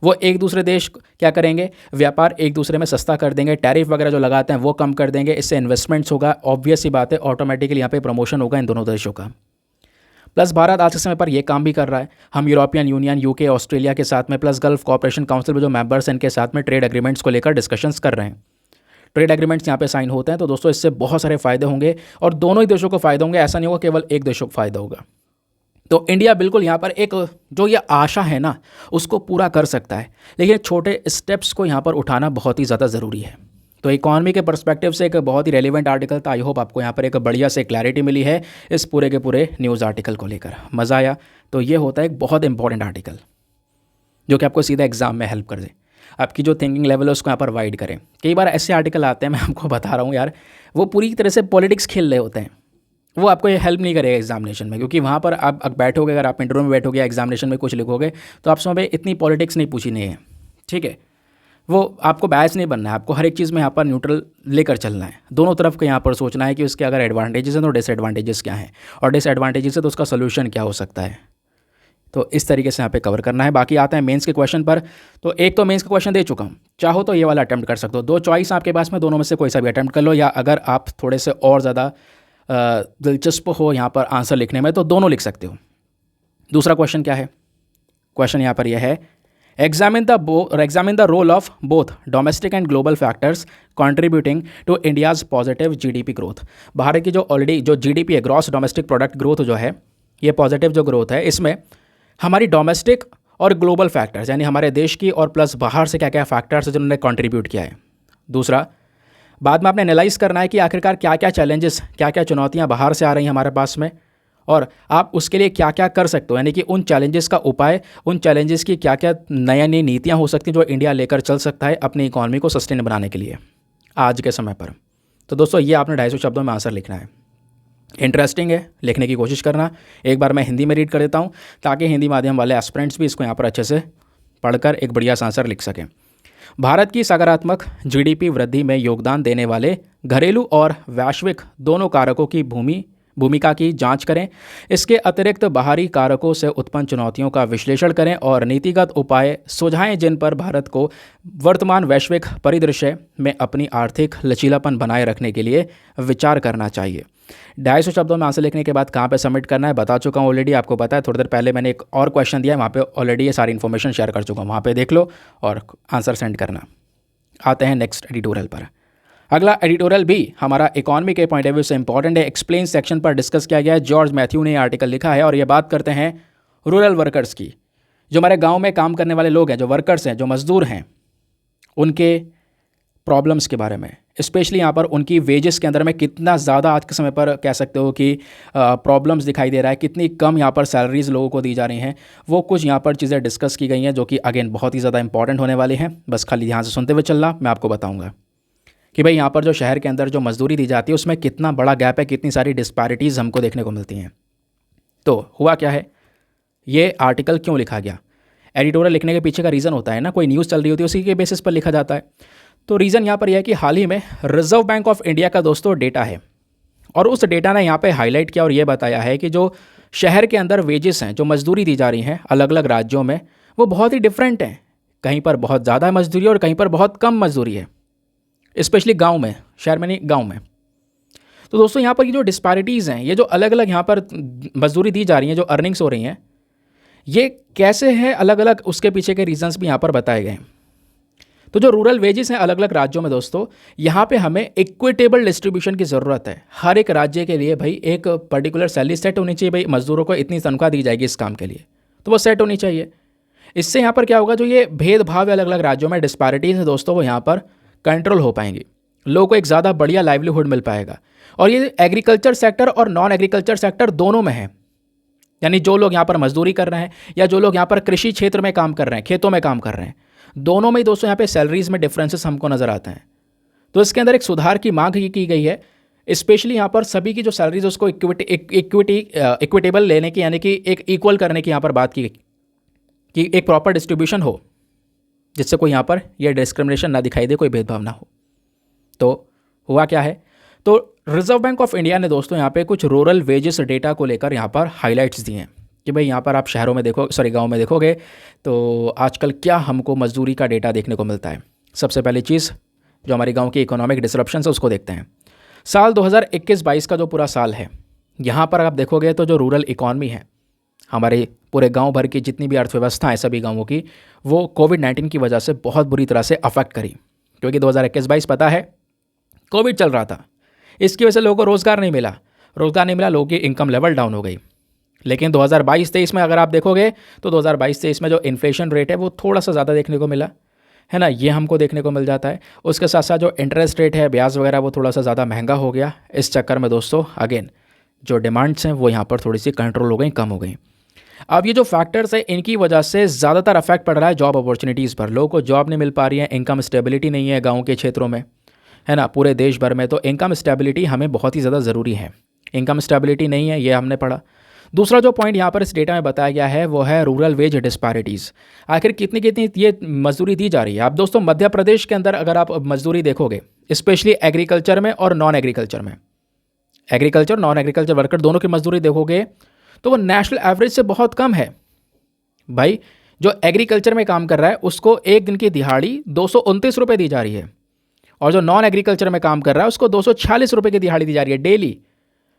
वो एक दूसरे देश क्या करेंगे, व्यापार एक दूसरे में सस्ता कर देंगे, टैरिफ वगैरह जो लगाते हैं वो कम कर देंगे, इससे इन्वेस्टमेंट्स होगा, ऑब्वियस ही बात है, ऑटोमेटिकली यहाँ पे प्रमोशन होगा इन दोनों देशों का। प्लस भारत आज के समय पर ये काम भी कर रहा है, हम यूरोपियन यूनियन, यूके, ऑस्ट्रेलिया के साथ में, प्लस गल्फ कोऑपरेशन काउंसिल में जो मेंबर्स हैं इनके साथ में ट्रेड एग्रीमेंट्स को लेकर डिस्कशंस कर रहे हैं। ट्रेड एग्रीमेंट्स यहाँ पे साइन होते हैं, तो दोस्तों इससे बहुत सारे फायदे होंगे और दोनों ही देशों को फायदा होंगे, ऐसा नहीं होगा केवल एक देशों को फायदा होगा। तो इंडिया बिल्कुल यहाँ पर एक जो ये आशा है ना उसको पूरा कर सकता है, लेकिन छोटे स्टेप्स को यहाँ पर उठाना बहुत ही ज़्यादा ज़रूरी है। तो इकॉनमी के पर्सपेक्टिव से एक बहुत ही रेलिवेंट आर्टिकल था। आई होप आपको यहाँ पर एक बढ़िया से क्लैरिटी मिली है इस पूरे के पूरे न्यूज़ आर्टिकल को लेकर, मज़ा आया। तो ये होता है एक बहुत इंपॉर्टेंट आर्टिकल जो कि आपको सीधा एग्जाम में हेल्प कर दे, आपकी जो थिंकिंग लेवल है उसको यहाँ पर वाइड करें। कई बार ऐसे आर्टिकल आते हैं, मैं आपको बता रहा हूँ यार, वो पूरी तरह से पॉलिटिक्स खेल रहे होते हैं, वो आपको ये हेल्प नहीं करेगा एग्जामिनेशन में, क्योंकि वहाँ पर आप बैठोगे, अगर आप इंटरव्यू में बैठोगे या एग्जामिनेशन में कुछ लिखोगे तो आपसे वहाँ पे इतनी पॉलिटिक्स नहीं पूछी नहीं है, ठीक है। वो आपको बैच नहीं बनना है, आपको हर एक चीज़ में यहाँ पर न्यूट्रल लेकर चलना है, दोनों तरफ को यहाँ पर सोचना है कि उसके अगर एडवांटेजेस हैं तो डिसएडवांटेजेस क्या हैं, और डिसएडवांटेजेस है तो उसका सोल्यूशन क्या हो सकता है। तो इस तरीके से यहाँ पे कवर करना है। बाकी आते हैं मेंस के क्वेश्चन पर। तो एक तो मेंस का क्वेश्चन दे चुका हूँ, चाहो तो ये वाला अटैम्प्ट कर सकते हो, दो चॉइस आपके पास में, दोनों में से कोई सा भी अटैम्प्ट कर लो, या अगर आप थोड़े से और ज़्यादा दिलचस्प हो यहाँ पर आंसर लिखने में तो दोनों लिख सकते हो। दूसरा क्वेश्चन क्या है, क्वेश्चन यहाँ पर यह है, examine the role of both domestic and global factors contributing to India's positive GDP growth. Bharat की जो ऑलरेडी जो जीडीपी है, ग्रॉस डोमेस्टिक प्रोडक्ट ग्रोथ जो है, ये पॉजिटिव जो ग्रोथ है, इसमें हमारी डोमेस्टिक और ग्लोबल फैक्टर्स यानी हमारे देश की और प्लस बाहर से क्या क्या फैक्टर्स हैं जिन्होंने कंट्रीब्यूट किया है। दूसरा, बाद में आपने एनालाइज करना है कि आखिरकार क्या क्या चैलेंजेस, क्या क्या चुनौतियां बाहर से आ रही हैं हमारे पास में, और आप उसके लिए क्या क्या कर सकते हो, यानी कि उन चैलेंजेस का उपाय, उन चैलेंजेस की क्या क्या नई नई नीतियाँ हो सकती हैं जो इंडिया लेकर चल सकता है अपनी इकॉनमी को सस्टेन बनाने के लिए आज के समय पर। तो दोस्तों ये आपने 250 शब्दों में आंसर लिखना है। इंटरेस्टिंग है, लिखने की कोशिश करना। एक बार मैं हिंदी में रीड कर देता हूँ ताकि हिंदी माध्यम वाले एस्पिरेंट्स भी इसको यहाँ पर अच्छे से पढ़कर एक बढ़िया सा आंसर लिख सकें। भारत की सकारात्मक जीडीपी वृद्धि में योगदान देने वाले घरेलू और वैश्विक दोनों कारकों की भूमिका की जांच करें। इसके अतिरिक्त बाहरी कारकों से उत्पन्न चुनौतियों का विश्लेषण करें और नीतिगत उपाय सुझाएं जिन पर भारत को वर्तमान वैश्विक परिदृश्य में अपनी आर्थिक लचीलापन बनाए रखने के लिए विचार करना चाहिए। 250 शब्दों में आंसर लिखने के बाद कहाँ पे सबमिट करना है बता चुका हूँ ऑलरेडी, आपको पता है। थोड़ी देर पहले मैंने एक और क्वेश्चन दिया है, वहाँ पे ऑलरेडी ये सारी इन्फॉर्मेशन शेयर कर चुका हूँ, वहाँ पे देख लो और आंसर सेंड करना। आते हैं नेक्स्ट एडिटोरियल पर। अगला एडिटोरियल भी हमारा इकॉनमी के पॉइंट ऑफ व्यू से इंपॉर्टेंट है। एक्सप्लेन सेक्शन पर डिस्कस किया गया है, जॉर्ज मैथ्यू ने आर्टिकल लिखा है और ये बात करते हैं रूरल वर्कर्स की, जो हमारे गाँव में काम करने वाले लोग हैं, जो वर्कर्स हैं, जो मजदूर हैं, उनके प्रॉब्लम्स के बारे में। स्पेशली यहाँ पर उनकी वेजेस के अंदर में कितना ज़्यादा आज के समय पर कह सकते हो कि प्रॉब्लम्स दिखाई दे रहा है, कितनी कम यहाँ पर सैलरीज़ लोगों को दी जा रही हैं, वो कुछ यहाँ पर चीज़ें डिस्कस की गई हैं जो कि अगेन बहुत ही ज़्यादा इंपॉर्टेंट होने वाली हैं। बस खाली ध्यान से सुनते हुए चलना, मैं आपको बताऊँगा कि भाई यहाँ पर जो शहर के अंदर जो मजदूरी दी जाती है उसमें कितना बड़ा गैप है, कितनी सारी डिस्पैरिटीज़ हमको देखने को मिलती हैं। तो हुआ क्या है, ये आर्टिकल क्यों लिखा गया? एडिटोरियल लिखने के पीछे का रीज़न होता है ना, कोई न्यूज़ चल रही होती है उसी के बेसिस पर लिखा जाता है। तो रीज़न यहाँ पर यह है कि हाल ही में रिजर्व बैंक ऑफ इंडिया का दोस्तों डेटा है और उस डेटा ने यहाँ पे हाईलाइट किया और ये बताया है कि जो शहर के अंदर वेजेस हैं, जो मजदूरी दी जा रही हैं अलग अलग राज्यों में, वो बहुत ही डिफरेंट हैं। कहीं पर बहुत ज़्यादा मजदूरी और कहीं पर बहुत कम मजदूरी है, स्पेशली गाँव में, शहर में नहीं, गाँव में। तो दोस्तों यहाँ पर ये जो डिस्पैरिटीज़ हैं, ये जो अलग अलग यहाँ पर मजदूरी दी जा रही हैं, जो अर्निंग्स हो रही हैं, ये कैसे हैं अलग अलग, उसके पीछे के रीजंस भी यहाँ पर बताए गए हैं। तो जो रूरल वेजेस हैं अलग अलग राज्यों में दोस्तों, यहाँ पे हमें इक्विटेबल डिस्ट्रीब्यूशन की ज़रूरत है। हर एक राज्य के लिए भाई एक पर्टिकुलर सैलरी सेट होनी चाहिए, भाई मजदूरों को इतनी तनख्वाह दी जाएगी इस काम के लिए, तो वो सेट होनी चाहिए। इससे यहाँ पर क्या होगा, जो ये भेदभाव है अलग अलग राज्यों में, डिस्पैरिटीज़ है दोस्तों, वो यहाँ पर कंट्रोल हो पाएंगी, लोगों को एक ज़्यादा बढ़िया लाइवलीहुड मिल पाएगा। और ये एग्रीकल्चर सेक्टर और नॉन एग्रीकल्चर सेक्टर दोनों में है, यानी जो लोग यहाँ पर मजदूरी कर रहे हैं या जो लोग यहाँ पर कृषि क्षेत्र में काम कर रहे हैं, खेतों में काम कर रहे हैं, दोनों में ही दोस्तों यहाँ पे सैलरीज में डिफरेंसेस हमको नज़र आते हैं। तो इसके अंदर एक सुधार की मांग की गई है, स्पेशली यहाँ पर सभी की जो सैलरीज उसको इक्विटेबल लेने की, यानी कि एक इक्वल करने की यहाँ पर बात की गई कि एक प्रॉपर डिस्ट्रीब्यूशन हो, जिससे कोई यहाँ पर यह डिस्क्रिमिनेशन ना दिखाई दे, कोई भेदभाव ना हो। तो हुआ क्या है, तो रिजर्व बैंक ऑफ इंडिया ने दोस्तों यहाँ पे कुछ रूरल वेजेस डेटा को लेकर यहाँ पर हाइलाइट्स दिए हैं कि भाई यहाँ पर आप शहरों में देखो, सॉरी गाँव में देखोगे तो आजकल क्या हमको मजदूरी का डेटा देखने को मिलता है। सबसे पहली चीज़ जो हमारी गांव की इकोनॉमिक डिसरप्शन है उसको देखते हैं। साल 2021-22 का जो पूरा साल है, यहाँ पर आप देखोगे तो जो रूरल इकॉनमी है, हमारे पूरे गांव भर की जितनी भी अर्थव्यवस्था है सभी गांवों की, वो कोविड-19 की वजह से बहुत बुरी तरह से अफेक्ट करी। क्योंकि 2021-22 पता है कोविड चल रहा था, इसकी वजह से लोगों को रोज़गार नहीं मिला, लोगों की इनकम लेवल डाउन हो गई। लेकिन 2022-23 में अगर आप देखोगे तो 2022-23 में जो इन्फ्लेशन रेट है वो थोड़ा सा ज़्यादा देखने को मिला है ना, ये हमको देखने को मिल जाता है। उसके साथ साथ जो इंटरेस्ट रेट है, ब्याज वगैरह, वो थोड़ा सा ज़्यादा महंगा हो गया। इस चक्कर में दोस्तों अगेन जो डिमांड्स हैं वो यहाँ पर थोड़ी सी कंट्रोल हो गई, कम हो गई। अब ये जो फैक्टर्स है इनकी वजह से ज़्यादातर अफेक्ट पड़ रहा है जॉब अपॉर्चुनिटीज़ पर। लोगों को जॉब नहीं मिल पा रही है, इनकम स्टेबिलिटी नहीं है गाँव के क्षेत्रों में, है ना, पूरे देश भर में। तो इनकम स्टेबिलिटी हमें बहुत ही ज़्यादा ज़रूरी है। इनकम स्टेबिलिटी नहीं है, ये हमने पढ़ा। दूसरा जो पॉइंट यहाँ पर इस डेटा में बताया गया है वो है रूरल वेज डिस्पैरिटीज़। आखिर कितनी कितनी ये मजदूरी दी जा रही है। आप दोस्तों मध्य प्रदेश के अंदर अगर आप मजदूरी देखोगे, स्पेशली एग्रीकल्चर में और नॉन एग्रीकल्चर में, एग्रीकल्चर नॉन एग्रीकल्चर वर्कर दोनों की मजदूरी देखोगे तो वो नेशनल एवरेज से बहुत कम है। भाई जो एग्रीकल्चर में काम कर रहा है उसको एक दिन की दिहाड़ी 229 रुपये दी जा रही है, और जो नॉन एग्रीकल्चर में काम कर रहा है उसको 246 रुपये की दिहाड़ी दी जा रही है डेली।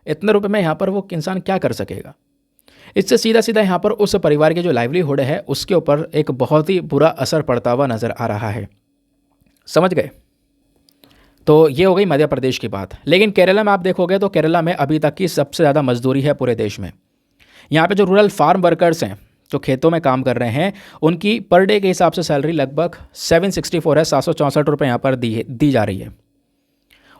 इतने रुपए में यहाँ पर वो इंसान क्या कर सकेगा। इससे सीधा सीधा यहाँ पर उस परिवार की जो लाइवलीहुड है उसके ऊपर एक बहुत ही बुरा असर पड़ता हुआ नज़र आ रहा है। समझ गए। तो ये हो गई मध्य प्रदेश की बात। लेकिन केरला में आप देखोगे तो केरला में अभी तक की सबसे ज़्यादा मजदूरी है पूरे देश में। यहाँ पे जो रूरल फार्म वर्कर्स हैं, जो खेतों में काम कर रहे हैं, उनकी पर डे के हिसाब से सैलरी लगभग 764 है, 764 रुपये यहाँ पर दी जा रही है।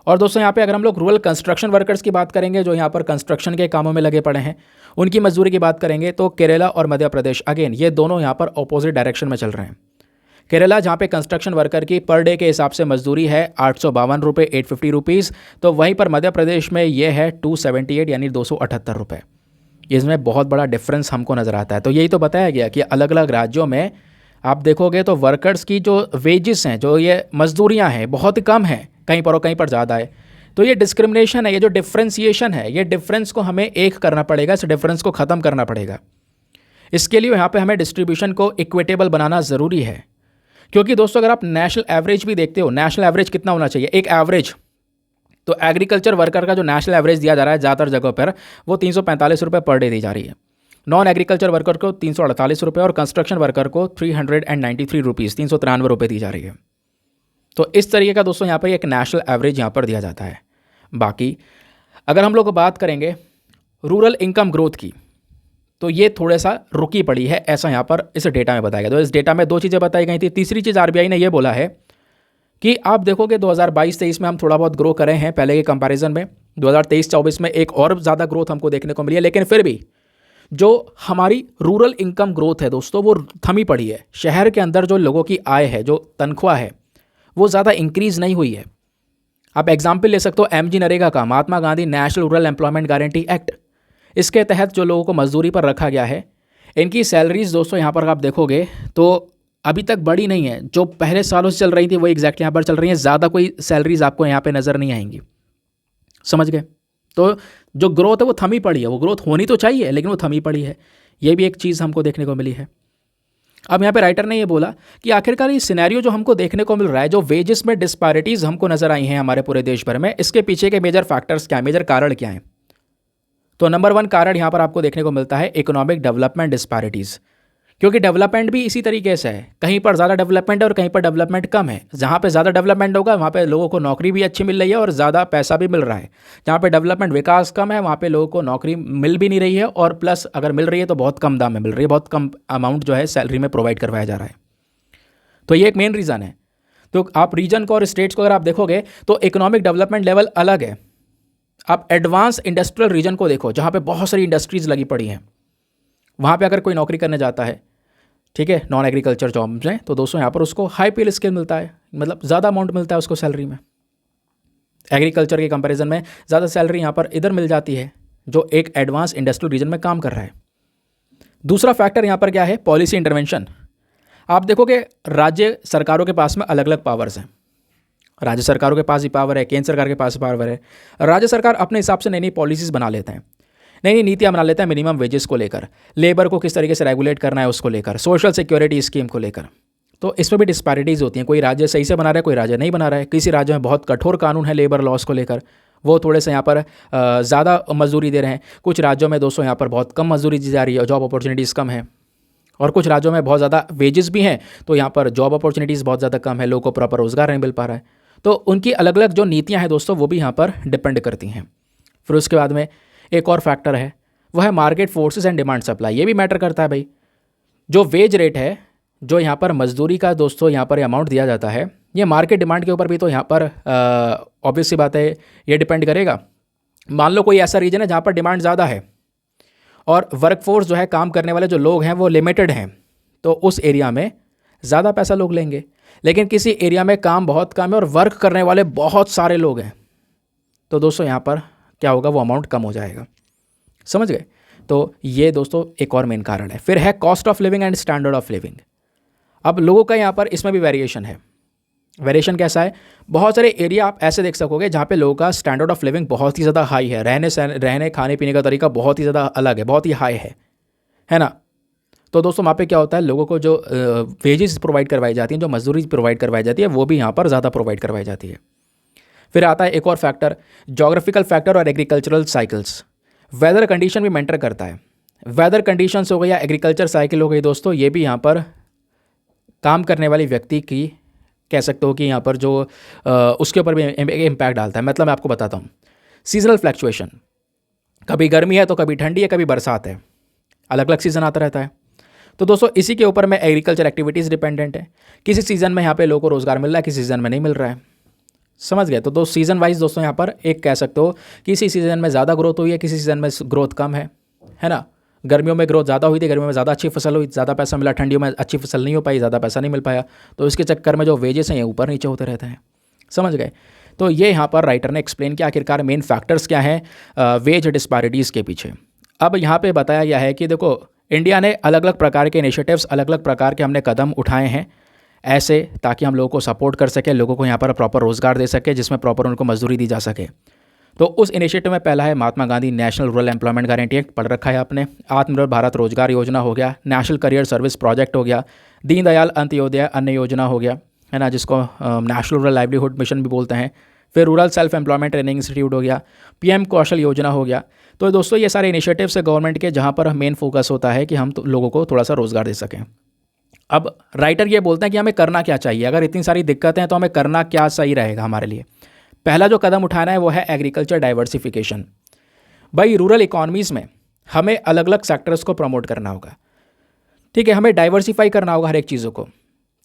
और दोस्तों यहाँ पे अगर हम लोग रूरल कंस्ट्रक्शन वर्कर्स की बात करेंगे, जो यहाँ पर कंस्ट्रक्शन के कामों में लगे पड़े हैं, उनकी मजदूरी की बात करेंगे तो केरला और मध्य प्रदेश अगेन ये दोनों यहाँ पर ऑपोजिट डायरेक्शन में चल रहे हैं। केरला जहाँ पे कंस्ट्रक्शन वर्कर की पर डे के हिसाब से मजदूरी है 852 रुपये, 850 रुपीज़, तो वहीं पर मध्य प्रदेश में ये है 278 यानी 278 रुपये। इसमें बहुत बड़ा डिफरेंस हमको नज़र आता है। तो यही तो बताया गया कि अलग अलग राज्यों में आप देखोगे तो वर्कर्स की जो वेजेस हैं, जो ये मजदूरियाँ हैं, बहुत कम हैं, कहीं पर और कहीं पर ज़्यादा है। तो ये डिस्क्रिमिनेशन है, ये जो डिफ्रेंसिएशन है, ये डिफरेंस को हमें एक करना पड़ेगा, इस डिफरेंस को ख़त्म करना पड़ेगा। इसके लिए यहाँ पे हमें डिस्ट्रीब्यूशन को इक्विटेबल बनाना ज़रूरी है। क्योंकि दोस्तों अगर आप नेशनल एवरेज भी देखते हो, नेशनल एवरेज कितना होना चाहिए, एक एवरेज, तो एग्रीकल्चर वर्कर का जो नेशनल एवरेज दिया जा रहा है ज़्यादातर जगहों पर वो 345 रुपये पर डे दी जा रही है। नॉन एग्रीकल्चर वर्कर को 348 रुपये और कंस्ट्रक्शन वर्कर को 393 रुपीज़, 393 रुपये दी जा रही है। तो इस तरीके का दोस्तों यहाँ पर एक नेशनल एवरेज यहाँ पर दिया जाता है। बाकी अगर हम लोग बात करेंगे रूरल इनकम ग्रोथ की, तो ये थोड़ा सा रुकी पड़ी है, ऐसा यहाँ पर इस डेटा में बताया गया। तो इस डेटा में दो चीज़ें बताई गई थी। तीसरी चीज़ आरबीआई ने ये बोला है कि आप देखोगे 2022-23 में हम थोड़ा बहुत ग्रो करे हैं पहले के कंपैरिजन में। 2023-24 में एक और ज़्यादा ग्रोथ हमको देखने को मिली है, लेकिन फिर भी जो हमारी रूरल इनकम ग्रोथ है दोस्तों वो थमी पड़ी है। शहर के अंदर जो लोगों की आय है, जो तनख्वाह है, वो ज़्यादा इंक्रीज़ नहीं हुई है। आप एग्जाम्पल ले सकते हो एमजी नरेगा का, Mahatma Gandhi national rural employment guarantee act. इसके तहत जो लोगों को मजदूरी पर रखा गया है, इनकी सैलरीज दोस्तों यहाँ पर आप देखोगे तो अभी तक बढ़ी नहीं है। जो पहले सालों से चल रही थी वो एग्जैक्ट यहाँ पर चल रही हैं। ज़्यादा कोई सैलरीज आपको यहाँ पे नज़र नहीं आएंगी। समझ गए। तो जो ग्रोथ है वो थमी पड़ी है। वो ग्रोथ होनी तो चाहिए लेकिन वो थमी पड़ी है। ये भी एक चीज़ हमको देखने को मिली है। अब यहाँ पे राइटर ने ये बोला कि आखिरकार ये सिनेरियो जो हमको देखने को मिल रहा है, जो वेजेस में डिस्पैरिटीज़ हमको नज़र आई हैं हमारे पूरे देश भर में, इसके पीछे के मेजर फैक्टर्स क्या हैं, मेजर कारण क्या हैं। तो नंबर 1 कारण यहाँ पर आपको देखने को मिलता है इकोनॉमिक डेवलपमेंट डिस्पैरिटीज़। क्योंकि डेवलपमेंट भी इसी तरीके से है, कहीं पर ज़्यादा डेवलपमेंट है और कहीं पर डेवलपमेंट कम है। जहाँ पे ज़्यादा डेवलपमेंट होगा वहाँ पे लोगों को नौकरी भी अच्छी मिल रही है और ज़्यादा पैसा भी मिल रहा है। जहाँ पे डेवलपमेंट विकास कम है वहाँ पे लोगों को नौकरी मिल भी नहीं रही है, और प्लस अगर मिल रही है तो बहुत कम दाम में मिल रही है, बहुत कम अमाउंट जो है सैलरी में प्रोवाइड करवाया जा रहा है। तो ये एक मेन रीज़न है। तो आप रीजन को और स्टेट्स को अगर आप देखोगे तो इकोनॉमिक डेवलपमेंट लेवल अलग है। आप एडवांस इंडस्ट्रियल रीजन को देखो, जहाँ पे बहुत सारी इंडस्ट्रीज़ लगी पड़ी हैं, वहाँ पे अगर कोई नौकरी करने जाता है, ठीक है, नॉन एग्रीकल्चर जॉब्स में, तो दोस्तों यहाँ पर उसको हाई पे स्किल मिलता है, मतलब ज़्यादा अमाउंट मिलता है उसको सैलरी में। एग्रीकल्चर के कंपैरिजन में ज़्यादा सैलरी यहाँ पर इधर मिल जाती है जो एक एडवांस इंडस्ट्रियल रीजन में काम कर रहा है। दूसरा फैक्टर यहाँ पर क्या है, पॉलिसी इंटरवेंशन। आप देखोगे राज्य सरकारों के पास में अलग अलग पावर्स हैं। राज्य सरकारों के पास भी पावर है, केंद्र सरकार के पास पावर है। राज्य सरकार अपने हिसाब से नई नई पॉलिसीज़ बना लेते हैं, नई नई नीतियाँ बना लेते हैं मिनिमम वेजेस को लेकर, लेबर को किस तरीके से रेगुलेट करना है उसको लेकर, सोशल सिक्योरिटी स्कीम को लेकर। तो इसमें भी डिस्पैरिटीज़ होती हैं, कोई राज्य सही से बना रहा है, कोई राज्य नहीं बना रहा है। किसी राज्य में बहुत कठोर कानून है लेबर लॉस को लेकर, वो थोड़े से यहाँ पर ज़्यादा मजदूरी दे रहे हैं। कुछ राज्यों में दोस्तों यहाँ पर बहुत कम मजदूरी दी जा रही है, जॉब अपॉर्चुनिटीज़ कम है। और कुछ राज्यों में बहुत ज़्यादा वेजेस भी हैं, तो यहाँ पर जॉब अपॉर्चुनिटीज़ बहुत ज़्यादा कम है, लोगों को प्रॉपर रोज़गार नहीं मिल पा रहा है। तो उनकी अलग अलग जो नीतियाँ हैं दोस्तों, वो भी यहाँ पर डिपेंड करती हैं। फिर उसके बाद में एक और फैक्टर है, वह है market forces and demand supply. ये भी मैटर करता है भाई। जो वेज रेट है, जो यहाँ पर मजदूरी का दोस्तों यहाँ पर अमाउंट दिया जाता है, ये मार्केट डिमांड के ऊपर भी तो यहाँ पर ऑब्वियस सी बात है ये डिपेंड करेगा। मान लो कोई ऐसा रीजन है जहाँ पर डिमांड ज़्यादा है और वर्कफोर्स जो है, काम करने वाले जो लोग हैं वो लिमिटेड हैं, तो उस एरिया में ज़्यादा पैसा लोग लेंगे। लेकिन किसी एरिया में काम बहुत कम है और वर्क करने वाले बहुत सारे लोग हैं, तो दोस्तों यहाँ पर क्या होगा, वो अमाउंट कम हो जाएगा। समझ गए? तो ये दोस्तों एक और मेन कारण है। फिर है cost of living and standard of living. अब लोगों का यहाँ पर इसमें भी वेरिएशन है। वेरिएशन कैसा है? बहुत सारे एरिया आप ऐसे देख सकोगे जहाँ पे लोगों का स्टैंडर्ड ऑफ लिविंग बहुत ही ज़्यादा हाई है, रहने खाने पीने का तरीका बहुत ही ज़्यादा अलग है, बहुत ही हाई है ना। तो दोस्तों वहाँ पे क्या होता है, लोगों को जो वेजेस प्रोवाइड करवाई जाती हैं, जो मजदूरी प्रोवाइड करवाई जाती है, वो भी यहाँ पर ज़्यादा प्रोवाइड करवाई जाती है। फिर आता है एक और फैक्टर, जोग्राफिकल फैक्टर और एग्रीकल्चरल साइकिल्स। वेदर कंडीशन भी मैटर करता है। वेदर कंडीशंस हो गई या एग्रीकल्चर साइकिल हो गई दोस्तों, ये भी यहाँ पर काम करने वाले व्यक्ति की कह सकते हो कि यहाँ पर जो उसके ऊपर भी इम्पैक्ट डालता है। मतलब मैं आपको बताता हूँ, सीजनल फ्लैक्चुएशन, कभी गर्मी है तो कभी ठंडी है, कभी बरसात है, अलग अलग सीज़न आता रहता है। तो दोस्तों इसी के ऊपर में एग्रीकल्चर एक्टिविटीज़ डिपेंडेंट है। किसी सीज़न में यहाँ पे लोगों को रोज़गार मिल रहा है, किसी सीज़न में नहीं मिल रहा है। समझ गए? तो सीज़न वाइज दोस्तों यहाँ पर एक कह सकते हो, किसी सीज़न में ज़्यादा ग्रोथ हुई है, किसी सीज़न में ग्रोथ कम है ना। गर्मियों में ग्रोथ ज़्यादा हुई थी, गर्मियों में ज़्यादा अच्छी फसल हुई, ज़्यादा पैसा मिला। ठंडियों में अच्छी फसल नहीं हो पाई, ज़्यादा पैसा नहीं मिल पाया। तो इसके चक्कर में जो वेजेस हैं ये ऊपर नीचे होते रहते हैं। समझ गए? तो ये यहाँ पर राइटर ने एक्सप्लेन किया आखिरकार मेन फैक्टर्स क्या हैं वेज डिस्पैरिटीज़ के पीछे। अब यहाँ पे बताया गया है कि देखो, इंडिया ने अलग अलग प्रकार के इनिशिएटिव्स, अलग अलग प्रकार के हमने कदम उठाए हैं ऐसे, ताकि हम लोगों को सपोर्ट कर सके, लोगों को यहाँ पर प्रॉपर रोज़गार दे सके, जिसमें प्रॉपर उनको मजदूरी दी जा सके। तो उस इनिशिएटिव में पहला है Mahatma Gandhi national rural employment guarantee act, पढ़ रखा है आपने। आत्मनिर्भर भारत रोजगार योजना हो गया, नेशनल करियर सर्विस प्रोजेक्ट हो गया, दीनदयाल अंत्योदय अन्न योजना हो गया, है ना, जिसको नेशनल रूरल लाइवलीहुड मिशन भी बोलते हैं। फिर rural self employment training institute हो गया, पीएम कौशल योजना हो गया। तो दोस्तों ये सारे इनिशिएटिव्स है गवर्नमेंट के, जहाँ पर मेन फोकस होता है कि हम लोगों को थोड़ा सा रोज़गार दे सकें। अब राइटर ये बोलते हैं कि हमें करना क्या चाहिए, अगर इतनी सारी दिक्कतें हैं तो हमें करना क्या सही रहेगा हमारे लिए। पहला जो कदम उठाना है वो है एग्रीकल्चर डाइवर्सिफिकेशन। भाई रूरल इकोनॉमीज़ में हमें अलग अलग सेक्टर्स को प्रमोट करना होगा, ठीक है, हमें डाइवर्सिफाई करना होगा हर एक चीज़ों को,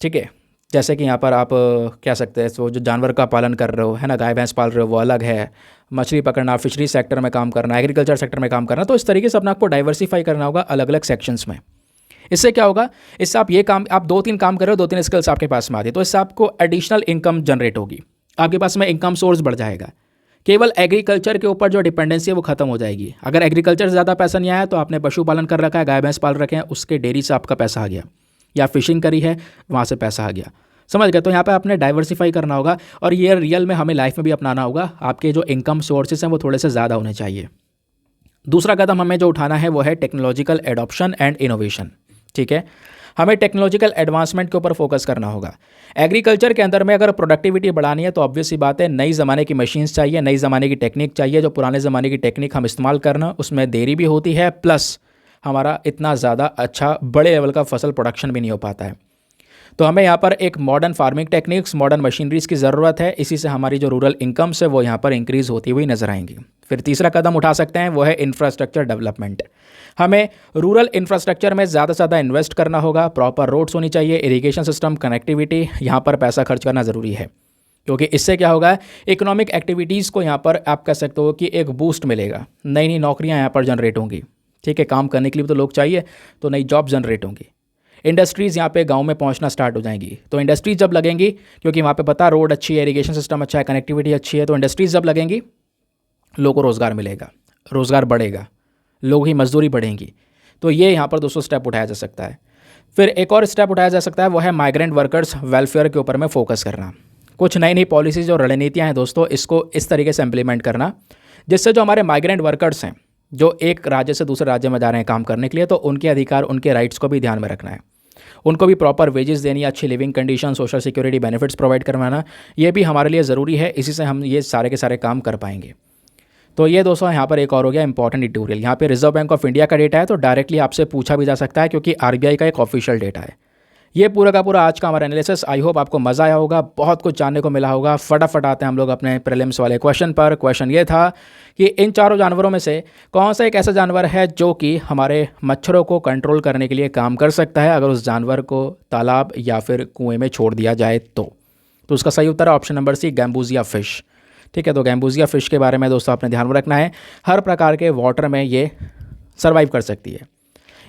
ठीक है। जैसे कि यहाँ पर आप कह सकते हैं, तो जो जानवर का पालन कर रहे हो, है ना, गाय भैंस पाल रहे हो, वो अलग है। मछली पकड़ना, फिशरी सेक्टर में काम करना, एग्रीकल्चर सेक्टर में काम करना, तो इस तरीके से अपना आपको डाइवर्सिफाई करना होगा अलग अलग सेक्शंस में। इससे क्या होगा, इससे आप ये काम, आप 2-3 काम कर रहे हो, 2-3 स्किल्स आपके पास में आती है, तो इससे आपको एडिशनल इनकम जनरेट होगी, आपके पास में इनकम सोर्स बढ़ जाएगा। केवल एग्रीकल्चर के ऊपर जो डिपेंडेंसी है वो खत्म हो जाएगी। अगर एग्रीकल्चर से ज़्यादा पैसा नहीं आया तो आपने पशुपालन कर रखा है, गाय भैंस पाल रखे हैं, उसके डेयरी से आपका पैसा आ गया, या फिशिंग करी है वहाँ से पैसा आ गया। समझ गए? तो यहाँ पे आपने डाइवर्सिफाई करना होगा, और ये रियल में हमें लाइफ में भी अपनाना होगा। आपके जो इनकम सोर्सेज हैं वो थोड़े से ज़्यादा होने चाहिए। दूसरा कदम हमें जो उठाना है वो है टेक्नोलॉजिकल एडॉप्शन एंड इनोवेशन, ठीक है। हमें टेक्नोलॉजिकल एडवांसमेंट के ऊपर फोकस करना होगा। एग्रीकल्चर के अंदर में अगर प्रोडक्टिविटी बढ़ानी है तो ऑब्वियस सी बात है, नई ज़माने की मशीन्स चाहिए, नई ज़माने की टेक्निक चाहिए। जो पुराने ज़माने की टेक्निक हम इस्तेमाल करना, उसमें देरी भी होती है, प्लस हमारा इतना ज़्यादा अच्छा बड़े लेवल का फसल प्रोडक्शन भी नहीं हो पाता है। तो हमें यहाँ पर एक modern farming techniques, modern machineries की ज़रूरत है। इसी से हमारी जो रूरल इनकम्स है वो यहाँ पर इंक्रीज़ होती हुई नजर आएंगी। फिर तीसरा कदम उठा सकते हैं, वो है इंफ्रास्ट्रक्चर डेवलपमेंट। हमें रूरल इंफ्रास्ट्रक्चर में ज़्यादा से ज़्यादा इन्वेस्ट करना होगा। प्रॉपर रोड्स होनी चाहिए, इरिगेशन सिस्टम, कनेक्टिविटी, यहाँ पर पैसा खर्च करना ज़रूरी है, क्योंकि इससे क्या होगा, इकोनॉमिक एक्टिविटीज़ को यहाँ पर आप कह सकते हो कि एक बूस्ट मिलेगा। नई नई नौकरियाँ यहाँ पर जनरेट होंगी, ठीक है, काम करने के लिए भी तो लोग चाहिए, तो नई जॉब जनरेट होंगी। इंडस्ट्रीज़ यहाँ पे गांव में पहुँचना स्टार्ट हो जाएंगी। तो इंडस्ट्रीज जब लगेंगी, क्योंकि वहाँ पे पता रोड अच्छी है, इरिगेशन सिस्टम अच्छा है, कनेक्टिविटी अच्छी है, तो इंडस्ट्रीज़ जब लगेंगी लोगों को रोज़गार मिलेगा, रोज़गार बढ़ेगा, लोग ही मजदूरी बढ़ेंगी। तो ये यहाँ पर 200 स्टेप उठाया जा सकता है। फिर एक और स्टेप उठाया जा सकता है, वो है माइग्रेंट वर्कर्स वेलफेयर के ऊपर में फोकस करना। कुछ नई नई पॉलिसीज़ और रणनीतियाँ हैं दोस्तों, इसको इस तरीके से इम्प्लीमेंट करना जिससे जो हमारे माइग्रेंट वर्कर्स हैं जो एक राज्य से दूसरे राज्य में जा रहे हैं काम करने के लिए, तो उनके अधिकार, उनके राइट्स को भी ध्यान में रखना है। उनको भी प्रॉपर वेजेस देनी, अच्छी living condition, social security benefits provide करवाना, ये भी हमारे लिए ज़रूरी है। इसी से हम ये सारे के सारे काम कर पाएंगे। तो ये दोस्तों यहाँ पर एक और हो गया इंपॉर्टेंट एडिटोरियल। यहाँ पे रिजर्व बैंक ऑफ इंडिया का डेटा है, तो डायरेक्टली आपसे पूछा भी जा सकता है क्योंकि आरबीआई का एक ऑफिशियल डेटा है। ये पूरा का पूरा आज का हमारा एनालिसिस। आई होप आपको मज़ा आया होगा, बहुत कुछ जानने को मिला होगा। फटाफट आते हैं हम लोग अपने प्रीलिम्स वाले क्वेश्चन पर। क्वेश्चन ये था कि इन चारों जानवरों में से कौन सा एक ऐसा जानवर है जो कि हमारे मच्छरों को कंट्रोल करने के लिए काम कर सकता है अगर उस जानवर को तालाब या फिर कुएं में छोड़ दिया जाए तो उसका सही उत्तर है ऑप्शन नंबर सी, गैम्बूजिया फ़िश। ठीक है, तो गैम्बूजिया फ़िश के बारे में दोस्तों आपने ध्यान में रखना है। हर प्रकार के वाटर में ये सर्वाइव कर सकती है।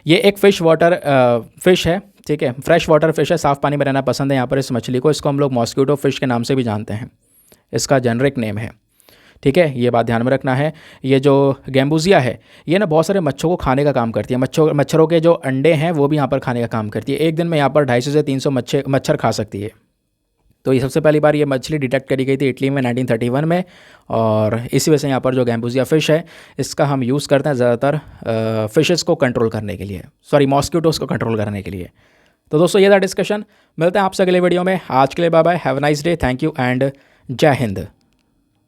ये एक फ़िश है, ठीक है, फ्रेश वाटर फिश है, साफ़ पानी में रहना पसंद है यहाँ पर इस मछली को। इसको हम लोग मॉस्किटो फिश के नाम से भी जानते हैं, इसका जेनरिक नेम है। ठीक है, ये बात ध्यान में रखना है। ये जो गैम्बूजिया है ये ना बहुत सारे मच्छरों को खाने का काम करती है। मच्छरों के जो अंडे हैं वो भी यहाँ पर खाने का काम करती है। एक दिन में यहाँ पर 250 से 300 मच्छर खा सकती है। तो ये सबसे पहली बार ये मछली डिटेक्ट करी गई थी इटली में 1931 में, और इसी वजह से यहाँ पर जो गैम्बूजिया फ़िश है इसका हम यूज़ करते हैं ज़्यादातर फ़िशेज़ को कंट्रोल करने के लिए, मॉस्किटोज़ को कंट्रोल करने के लिए। तो दोस्तों ये था डिस्कशन। मिलते हैं आपसे अगले वीडियो में। आज के लिए bye bye, have a nice day, thank you and Jai Hind.